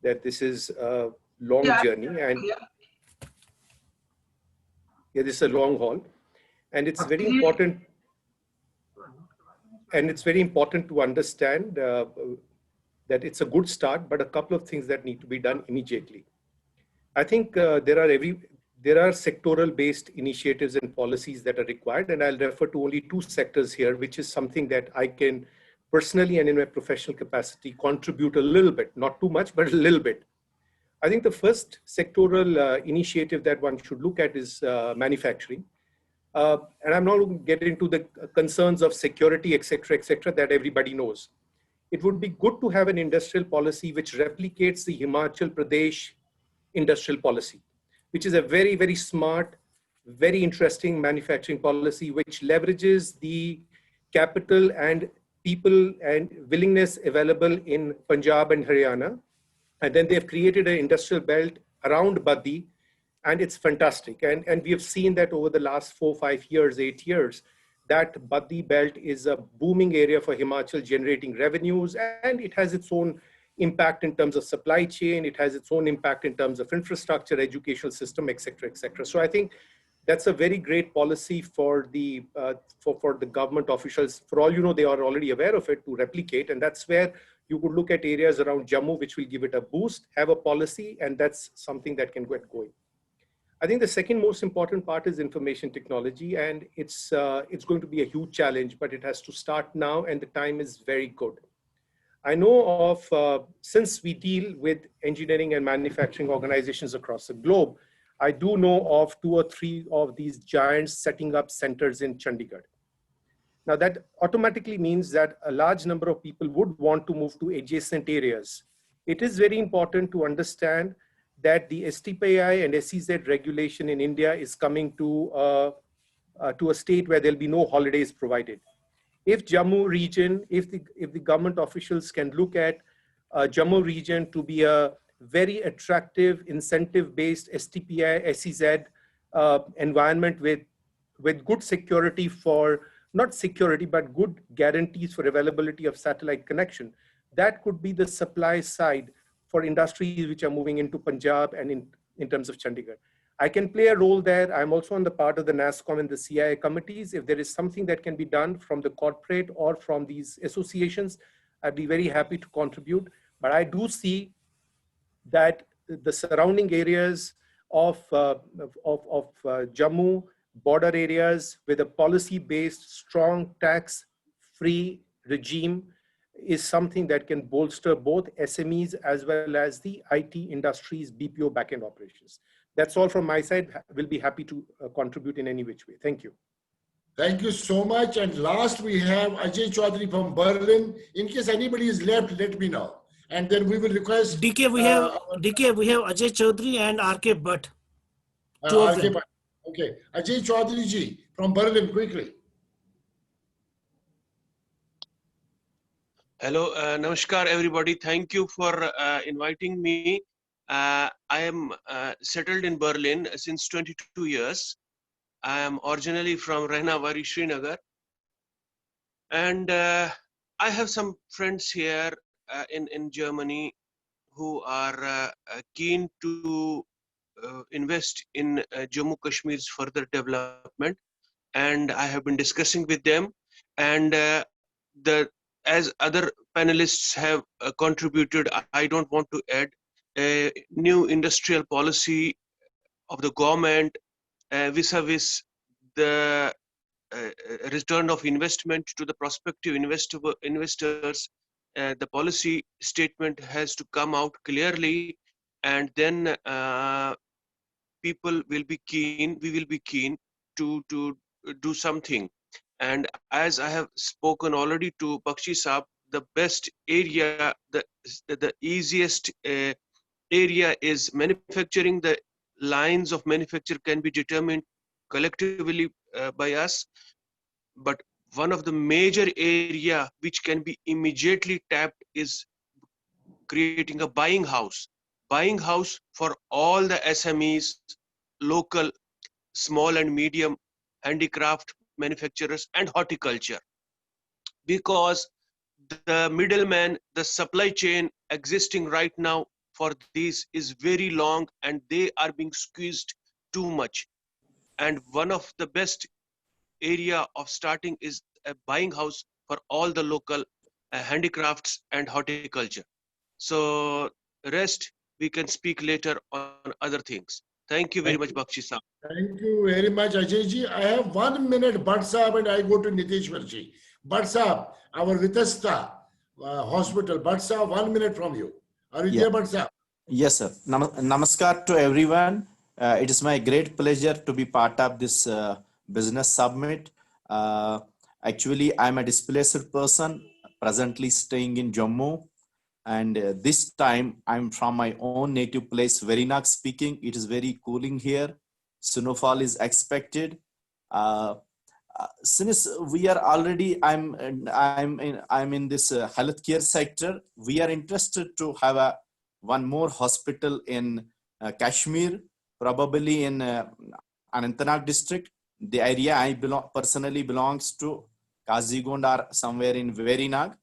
that this is a long journey, and this is a long haul, and it's very important. And it's very important to understand that it's a good start, but a couple of things that need to be done immediately. I think there are sectoral-based initiatives and policies that are required, and I'll refer to only 2 sectors here, which is something that I can personally and in my professional capacity contribute a little bit, not too much, but a little bit. I think the first sectoral initiative that one should look at is manufacturing. And I'm not going to get into the concerns of security, etc., that everybody knows. It would be good to have an industrial policy which replicates the Himachal Pradesh industrial policy, which is a very, very smart, very interesting manufacturing policy, which leverages the capital and people and willingness available in Punjab and Haryana. And then they've created an industrial belt around Baddi, and it's fantastic. And we have seen that over the last 4, 5 years, 8 years, that Baddi belt is a booming area for Himachal, generating revenues, and it has its own impact in terms of supply chain. It has its own impact in terms of infrastructure, educational system, et cetera, et cetera. So I think that's a very great policy for the government officials. For all you know, they are already aware of it, to replicate. And that's where you could look at areas around Jammu, which will give it a boost, have a policy, and that's something that can get going. I think the second most important part is information technology, and it's going to be a huge challenge, but it has to start now, and the time is very good. I know of, since we deal with engineering and manufacturing organizations across the globe, I do know of 2 or 3 of these giants setting up centers in Chandigarh. Now that automatically means that a large number of people would want to move to adjacent areas. It is very important to understand that the STPI and SEZ regulation in India is coming to a state where there'll be no holidays provided. If Jammu region, if the government officials can look at Jammu region to be a very attractive, incentive-based STPI, SEZ environment with good security for, not security, but good guarantees for availability of satellite connection, that could be the supply side for industries which are moving into Punjab and in terms of Chandigarh. I can play a role there. I'm also on the part of the NASSCOM and the CIA committees. If there is something that can be done from the corporate or from these associations, I'd be very happy to contribute. But I do see that the surrounding areas of Jammu, border areas with a policy-based, strong tax-free regime is something that can bolster both SMEs as well as the IT industries, BPO backend operations. That's all from my side. We'll be happy to contribute in any which way. Thank you. Thank you so much. And last we have Ajay Chaudhary from Berlin. In case anybody is left, let me know. And then we will request DK. We have Ajay Chaudhary and RK Bhatt. RK Bhatt. Okay, Ajay Chaudhary ji from Berlin, quickly. Hello, namaskar everybody. Thank you for inviting me. I am settled in Berlin since 22 years. I am originally from Rehnavari, Srinagar. And I have some friends here in Germany who are keen to invest in Jammu Kashmir's further development. And I have been discussing with them. And as other panelists have contributed, I don't want to add a new industrial policy of the government vis-a-vis the return of investment to the prospective investors. The policy statement has to come out clearly, and then people will be keen, we will be keen to do something. And as I have spoken already to Bakshi Saab, the best area, the easiest area is manufacturing. The lines of manufacture can be determined collectively by us. But one of the major area which can be immediately tapped is creating a buying house for all the SMEs, local, small and medium handicraft manufacturers and horticulture, because the middleman, the supply chain existing right now for these is very long and they are being squeezed too much. And one of the best area of starting is a buying house for all the local handicrafts and horticulture. So rest we can speak later on other things. Thank you very much, Bakshi Saab. Thank you very much, Ajay ji. I have 1 minute, Bhatt Saab, and I go to Niteshwar ji. Bhatt Saab, our Vitasta hospital. Bhatt Saab, 1 minute from you. Are you there, Bhatt Saab? Yes, sir. Namaskar to everyone. It is my great pleasure to be part of this business summit. Actually, I'm a displaced person, presently staying in Jammu. And this time I'm from my own native place, Verinag speaking. It is very cooling here. Snowfall is expected. Since we are already, I'm in this healthcare sector. We are interested to have one more hospital in Kashmir, probably in Anantnag district. The area I personally belongs to, Kazigund or somewhere in Verinag.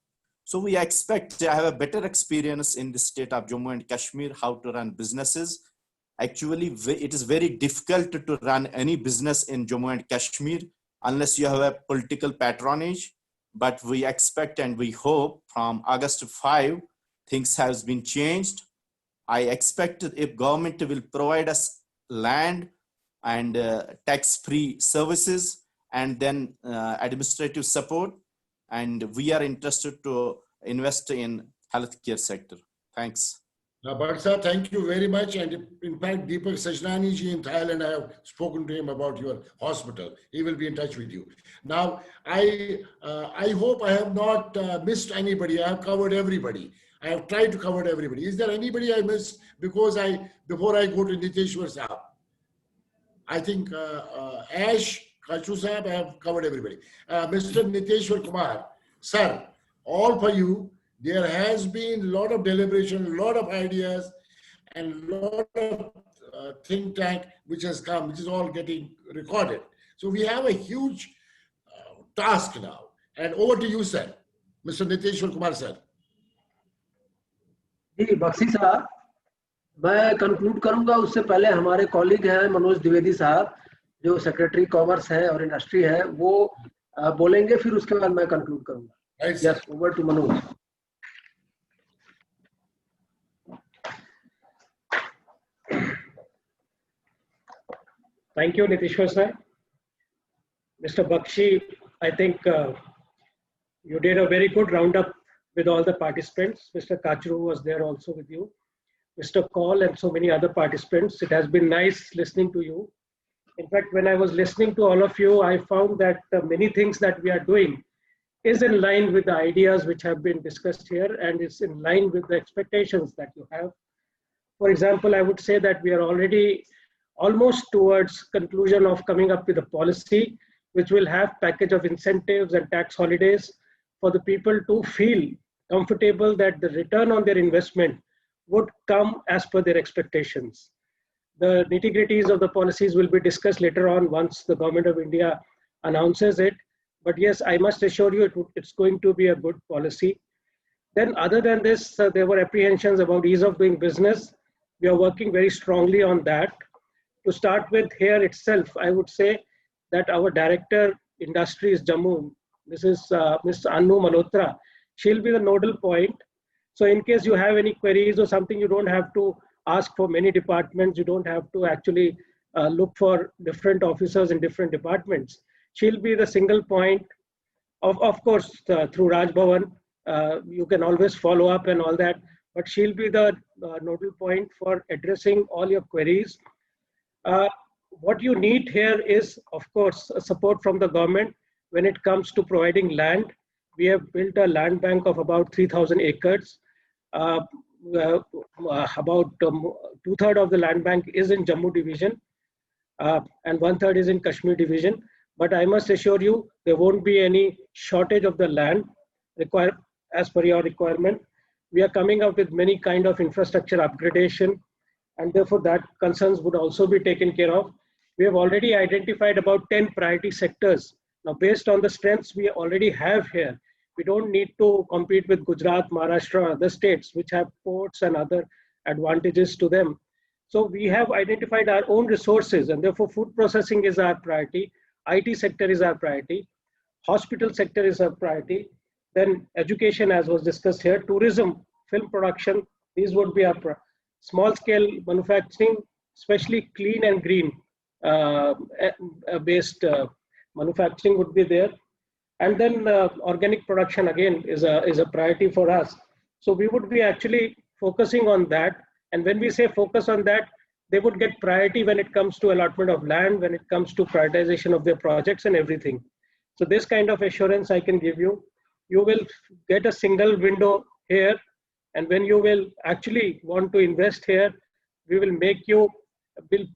So we expect to have a better experience in the state of Jammu and Kashmir, how to run businesses. Actually, it is very difficult to run any business in Jammu and Kashmir unless you have a political patronage. But we expect and we hope from August 5, things have been changed. I expect if government will provide us land and tax-free services and then administrative support, and we are interested to invest in healthcare sector. Thanks. Now, Barsa, thank you very much. And in fact, Deepak Sajnani ji in Thailand, I have spoken to him about your hospital. He will be in touch with you. Now, I hope I have not missed anybody. I have covered everybody. I have tried to cover everybody. Is there anybody I missed? Because before I go to Niteshwar Saab, I think Ash, Kachu Saab, I have covered everybody. Mr. Niteshwar Kumar, sir, all for you. There has been a lot of deliberation, a lot of ideas, and a lot of think tank which has come, which is all getting recorded. So we have a huge task now. And over to you, sir. Mr. Niteshwar Kumar, sir. जी बख्शी साहब, मैं conclude करूंगा उससे पहले हमारे colleague हैं मनोज द्विवेदी साहब, जो secretary commerce है और इंडस्ट्री है, वो बोलेंगे, फिर उसके बाद मैं कंक्लूड करूंगा. Yes, over to Manoj. Thank you, Niteshwar sir. Mr. Bakshi, I think you did a very good roundup with all the participants. Mr. Kachru was there also with you. Mr. Kaul and so many other participants. It has been nice listening to you. In fact, when I was listening to all of you, I found that many things that we are doing is in line with the ideas which have been discussed here, and it's in line with the expectations that you have. For example, I would say that we are already almost towards conclusion of coming up with a policy which will have package of incentives and tax holidays for the people to feel comfortable that the return on their investment would come as per their expectations. The nitty-gritties of the policies will be discussed later on once the Government of India announces it. But yes, I must assure you it's going to be a good policy. Then other than this, there were apprehensions about ease of doing business. We are working very strongly on that. To start with, here itself, I would say that our Director Industries Jammu, this is Ms. Anu Malhotra, she'll be the nodal point. So in case you have any queries or something, you don't have to ask for many departments. You don't have to actually look for different officers in different departments. She'll be the single point. Of course, through Raj Bhavan, you can always follow up and all that, but she'll be the nodal point for addressing all your queries. What you need here is, of course, support from the government when it comes to providing land. We have built a land bank of about 3,000 acres. About 2/3 of the land bank is in Jammu division and 1/3 is in Kashmir division. But I must assure you, there won't be any shortage of the land required as per your requirement. We are coming up with many kind of infrastructure upgradation, and therefore that concerns would also be taken care of. We have already identified about 10 priority sectors. Now, based on the strengths we already have here, we don't need to compete with Gujarat, Maharashtra, other states which have ports and other advantages to them. So we have identified our own resources, and therefore food processing is our priority. IT sector is our priority. Hospital sector is our priority. Then education, as was discussed here, tourism, film production, these would be our small scale manufacturing, especially clean and green based manufacturing would be there. And then organic production again is a priority for us. So we would be actually focusing on that. And when we say focus on that, they would get priority when it comes to allotment of land, when it comes to prioritization of their projects and everything. So this kind of assurance I can give you. You will get a single window here. And when you will actually want to invest here, we will make you, will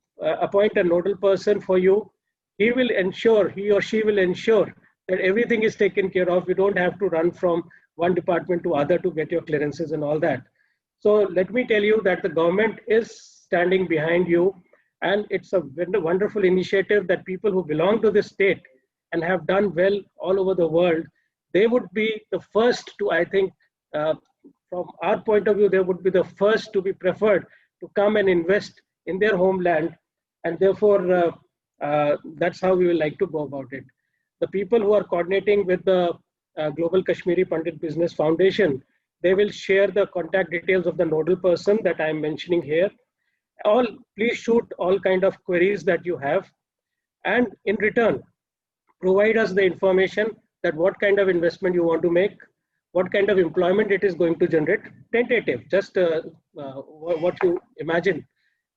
appoint a nodal person for you. He will ensure, he or she will ensure that everything is taken care of. You don't have to run from one department to other to get your clearances and all that. So let me tell you that the government is standing behind you, and it's a wonderful initiative that people who belong to this state and have done well all over the world, they would be the first to, I think, from our point of view, they would be the first to be preferred to come and invest in their homeland. And therefore, that's how we would like to go about it. The people who are coordinating with the Global Kashmiri Pandit Business Foundation, they will share the contact details of the nodal person that I'm mentioning here. Please shoot all kind of queries that you have. And in return, provide us the information that what kind of investment you want to make, what kind of employment it is going to generate, tentative, just what you imagine,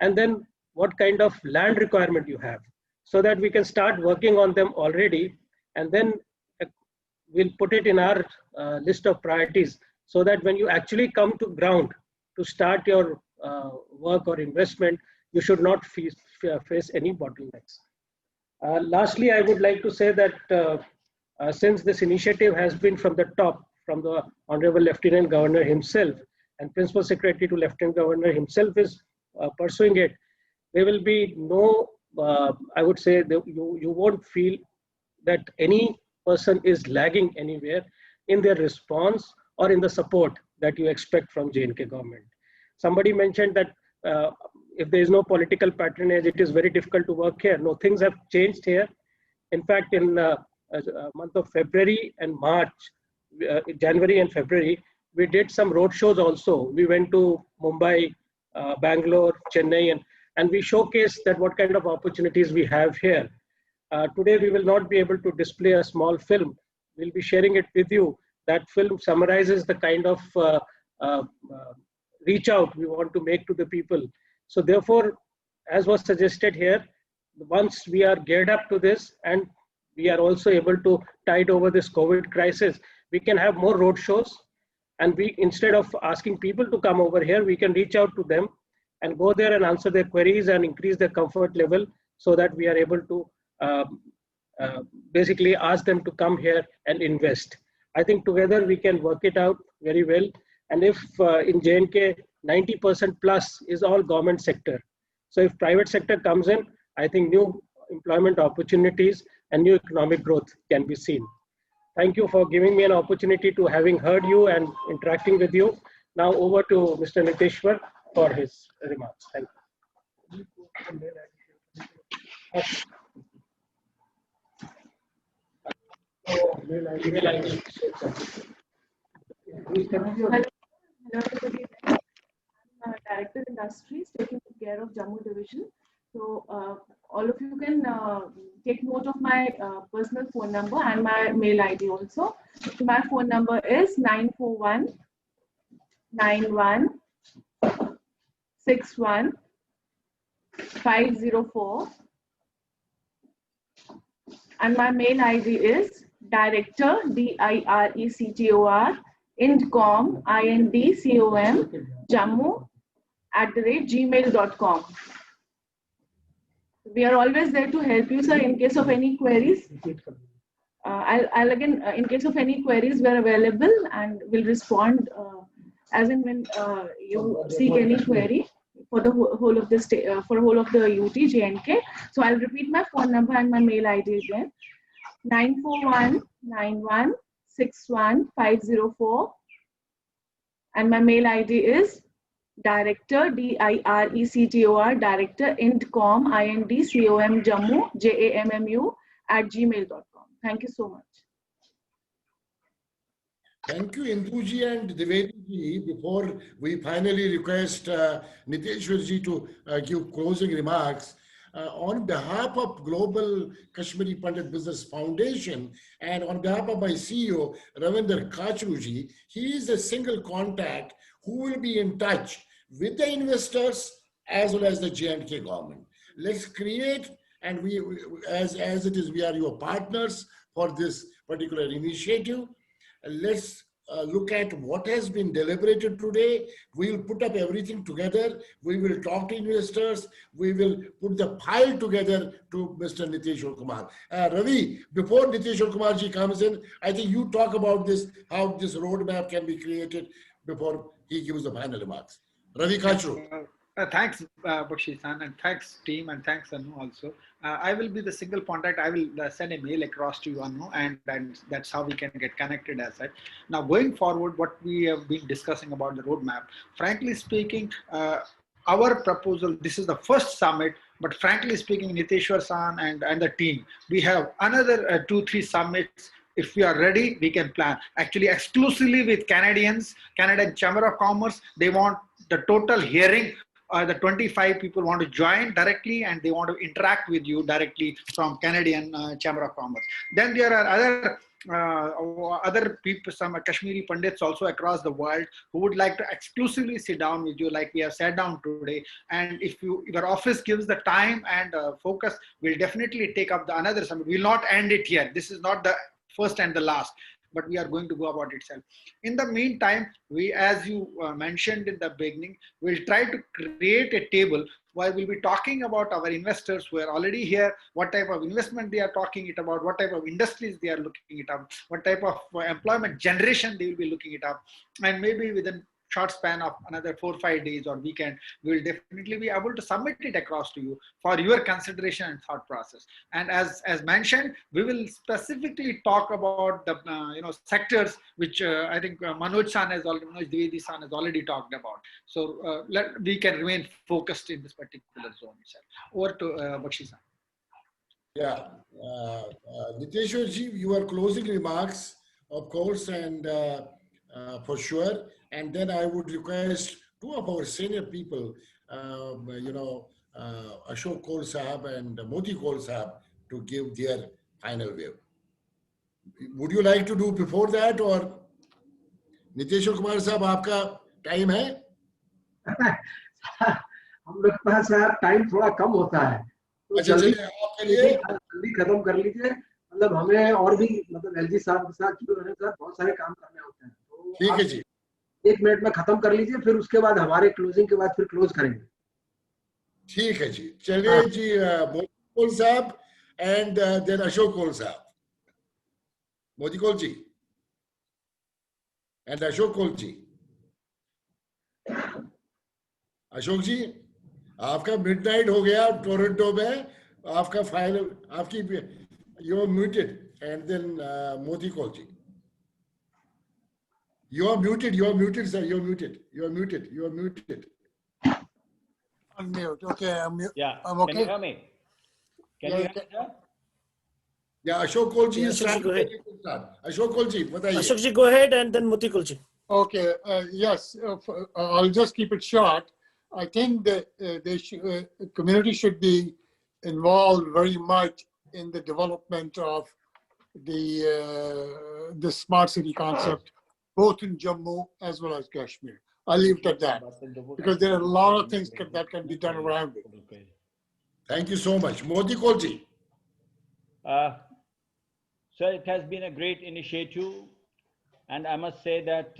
and then what kind of land requirement you have, so that we can start working on them already, and then we'll put it in our list of priorities, so that when you actually come to ground to start your work or investment, you should not face any bottlenecks. Lastly, I would like to say that since this initiative has been from the top, from the Honorable Lieutenant Governor himself, and Principal Secretary to Lieutenant Governor himself is pursuing it, there will be no, I would say, you won't feel that any person is lagging anywhere in their response or in the support that you expect from J&K government. Somebody mentioned that if there is no political patronage, it is very difficult to work here. No, things have changed here. In fact, in month of February and March, January and February, we did some road shows also. We went to Mumbai, Bangalore, Chennai, and we showcased that what kind of opportunities we have here. Today, we will not be able to display a small film. We'll be sharing it with you. That film summarizes the kind of reach out we want to make to the people. So therefore, as was suggested here, once we are geared up to this and we are also able to tide over this COVID crisis, we can have more road shows. And we, instead of asking people to come over here, we can reach out to them and go there and answer their queries and increase their comfort level, so that we are able to basically ask them to come here and invest. I think together we can work it out very well. And if in J&K, 90% plus is all government sector. So if private sector comes in, I think new employment opportunities and new economic growth can be seen. Thank you for giving me an opportunity to having heard you and interacting with you. Now over to Mr. Niteshwar for his remarks. Thank you. Hello, everybody. I'm Director Industries, taking care of Jammu Division. So all of you can take note of my personal phone number and my mail ID also. So my phone number is 941 91 61 504, and my mail ID is director DIRECTOR indcom INDCOM Jammu @gmail.com. We are always there to help you, sir, in case of any queries. I'll again, in case of any queries, we're available and will respond as and when you seek any query for the whole of the state, for whole of the UT J&K. So I'll repeat my phone number and my mail ID again: 941 91 61 504, and my mail ID is director DIRECTOR director indcom INDCOM Jammu JAMMU @gmail.com. Thank you so much. Thank you, Induji and Divedi ji. Before we finally request Niteshwar ji to give closing remarks, on behalf of Global Kashmiri Pandit Business Foundation and on behalf of my CEO, Ravinder Kachru ji, he is a single contact who will be in touch with the investors as well as the J&K government. Let's create, and we as it is, we are your partners for this particular initiative. Let's look at what has been deliberated today. We will put up everything together. We will talk to investors. We will put the pile together to Mr. Niteshwar Kumar. Ravi, before Niteshwar Kumar ji comes in, I think you talk about this, how this roadmap can be created before he gives the final remarks. Ravi Kachru. Thanks, Bakshi-san, and thanks, team, and thanks, Anu, also. I will be the single contact. I will send a mail across to you, Anu, and that's how we can get connected as such. Now, going forward, what we have been discussing about the roadmap, frankly speaking, our proposal, this is the first summit, but frankly speaking, Niteshwar-san and the team, we have another 2-3 summits. If we are ready, we can plan. Actually, exclusively with Canadians, Canadian Chamber of Commerce, they want the total hearing. The 25 people want to join directly and they want to interact with you directly from Canadian Chamber of Commerce. Then there are other people, some Kashmiri Pandits also across the world who would like to exclusively sit down with you like we have sat down today. And if your office gives the time and focus, we'll definitely take up another summit. We'll not end it here. This is not the first and the last, but we are going to go about itself. In the meantime, we, as you mentioned in the beginning, we'll try to create a table where we'll be talking about our investors who are already here, what type of investment they are talking it about, what type of industries they are looking it up, what type of employment generation they will be looking it up, and maybe within short span of another 4 or 5 days or weekend, we will definitely be able to submit it across to you for your consideration and thought process. And as mentioned, we will specifically talk about the sectors which I think Manoj-san has already, Manoj Dwivedi-san has already talked about. So we can remain focused in this particular zone itself. Over to Bakshi-san. Yeah, Niteshwar-ji, your closing remarks, of course, and for sure. And then I would request two of our senior people, Ashok Kaul Sahab and Moti Kaul Sahab, to give their final view. Would you like to do before that, or Niteshwar Kumar Sahab, आपका time है? हम लोग के पास यार time थोड़ा कम होता है, तो जल्दी खत्म कर लीजिए. मतलब हमें और भी मतलब एलजी साहब के साथ बहुत सारे काम करने होते हैं. तो ठीक है जी, 1 मिनट में खत्म कर लीजिए, फिर उसके बाद हमारे क्लोजिंग के बाद फिर क्लोज करेंगे. ठीक है जी, चलिए जी. मोदी कौल साहब and then Ashok Kaul sahab. Modi Kaul ji and Ashok Kaul ji. Ashok ji, आपका मिडनाइट हो गया टोरंटो में, आपका फाइनल, आपकी you are muted. And then Modi Kaul ji. You are muted, sir. You are muted. Unmute. Okay, I'm mute. Yeah. I'm okay. Can you hear me? Can you hear me, sir? Yeah, Ashok Kaul ji. Ashok ji, go ahead. Ashok Kaul ji, bataiye. Ashok ji, go ahead, and then Moti Kaul ji. Okay. Yes, I'll just keep it short. I think that the community should be involved very much in the development of the smart city concept, both in Jammu as well as Kashmir. I'll leave it at that, because there are a lot of things that can be done around it. Thank you so much. Modi Kaul ji. So it has been a great initiative, and I must say that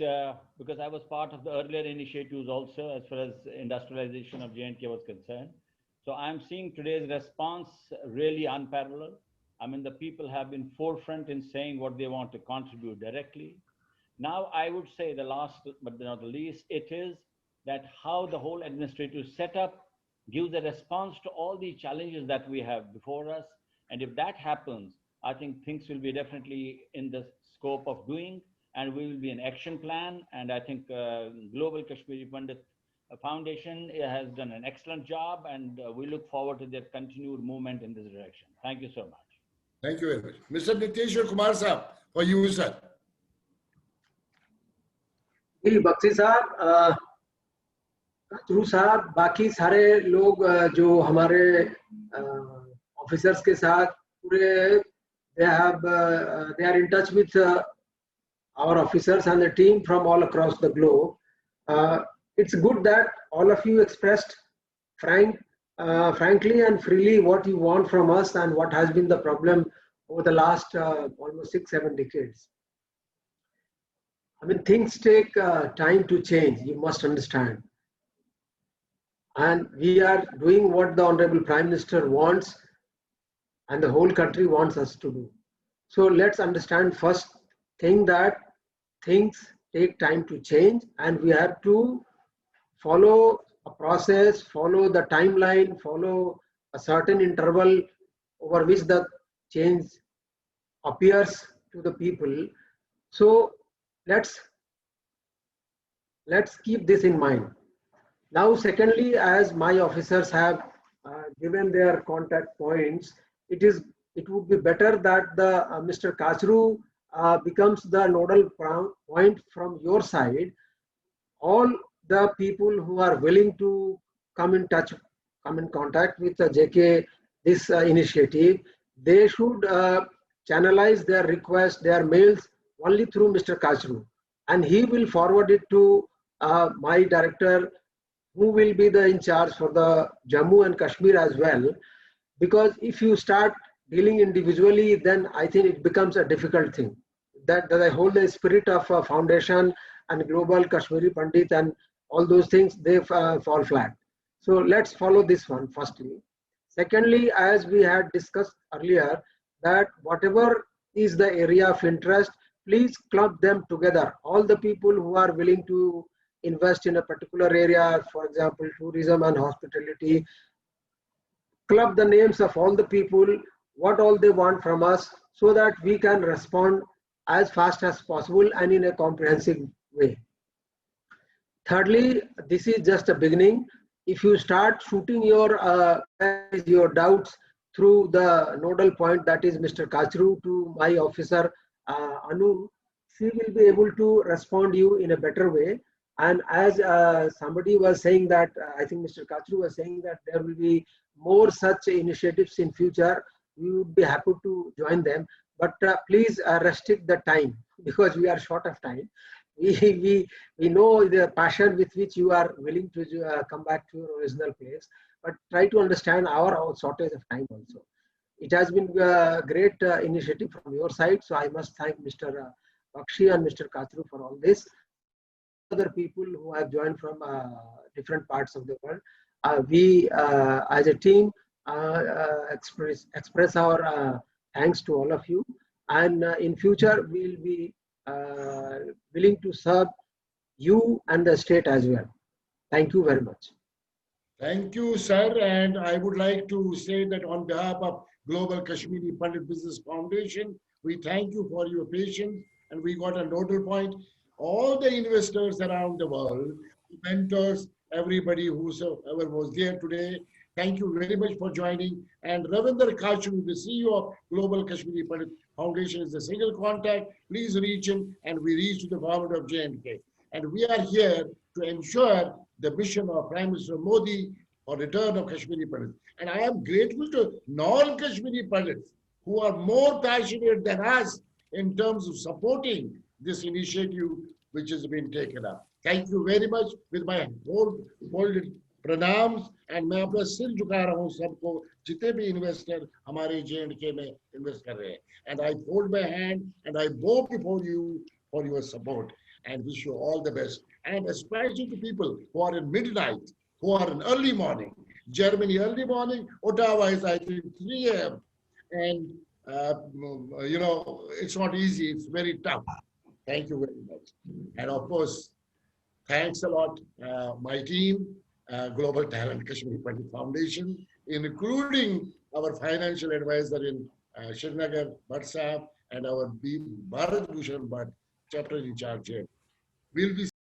because I was part of the earlier initiatives also as far as industrialization of J&K was concerned. So I'm seeing today's response really unparalleled. I mean, the people have been forefront in saying what they want to contribute directly. Now, I would say the last but not the least, it is that how the whole administrative setup gives a response to all the challenges that we have before us. And if that happens, I think things will be definitely in the scope of doing, and we will be an action plan. And I think Global Kashmiri Pandit Foundation has done an excellent job, and we look forward to their continued movement in this direction. Thank you so much. Thank you very much. Mr. Niteshwar Kumar Sahab, for you, sir. Bakshi sahab, Dhruv साहब, बाकी सारे लोग जो हमारे officers के साथ पूरे they are in touch with our officers and the team from all across the globe. It's good that all of you expressed frankly and freely what you want from us and what has been the problem over the last almost 6-7 decades. I mean, things take time to change, you must understand. And we are doing what the Honorable Prime Minister wants and the whole country wants us to do. So let's understand first thing that things take time to change, and we have to follow a process, follow the timeline, follow a certain interval over which the change appears to the people. So let's keep this in mind. Now, secondly, as my officers have given their contact points, it would be better that the Mr. Kachru becomes the nodal point from your side. All the people who are willing to come in contact with the JK, this initiative, they should channelize their requests, their mails only through Mr. Kachru, and he will forward it to my director, who will be the in charge for the Jammu and Kashmir as well. Because if you start dealing individually, then I think it becomes a difficult thing. That I hold the spirit of a foundation and global Kashmiri Pandit and all those things, they fall flat. So let's follow this one firstly. Secondly, as we had discussed earlier, that whatever is the area of interest, please club them together. All the people who are willing to invest in a particular area, for example, tourism and hospitality, club the names of all the people, what all they want from us, so that we can respond as fast as possible and in a comprehensive way. Thirdly, this is just a beginning. If you start shooting your doubts through the nodal point, that is Mr. Kachru, to my officer Anu, she will be able to respond you in a better way. And as somebody was saying that, I think Mr. Kachru was saying that there will be more such initiatives in future, we would be happy to join them. But please restrict the time, because we are short of time. We know the passion with which you are willing to come back to your original place, but try to understand our shortage of time also. It has been a great initiative from your side, so I must thank Mr. Bakshi and Mr. Kachru for all this. Other people who have joined from different parts of the world, we as a team express our thanks to all of you, and in future we will be willing to serve you and the state as well. Thank you very much. Thank you, sir. And I would like to say that on behalf of Global Kashmiri Pandit Business Foundation, we thank you for your patience, and we got a nodal point. All the investors around the world, mentors, everybody whosoever was there today, thank you very much for joining. And Ravinder Kachru, the CEO of Global Kashmiri Pandit Foundation, is the single contact. Please reach him, and we reach to the government of J&K. And we are here to ensure the mission of Prime Minister Modi for return of Kashmiri Pandits. And I am grateful to non-Kashmiri Pandits who are more passionate than us in terms of supporting this initiative which has been taken up. Thank you very much. With my whole pranams, and मैं अपना सिर झुका रहा हूँ सबको जितने भी investor हमारे J&K में इन्वेस्ट कर रहे हैं. And I fold my hand and I bow before you for your support and wish you all the best. And especially to people who are in midnight, who are in early morning. Germany early morning, Ottawa is I think 3 a.m. And you know, it's not easy, it's very tough. Thank you very much. And of course, thanks a lot, my team, Global Talent Kashmiri Pandit Foundation, including our financial advisor in Srinagar, Bhatt Sahab, and our Bharat Bhushan Bhatt, chapter in charge here. We'll be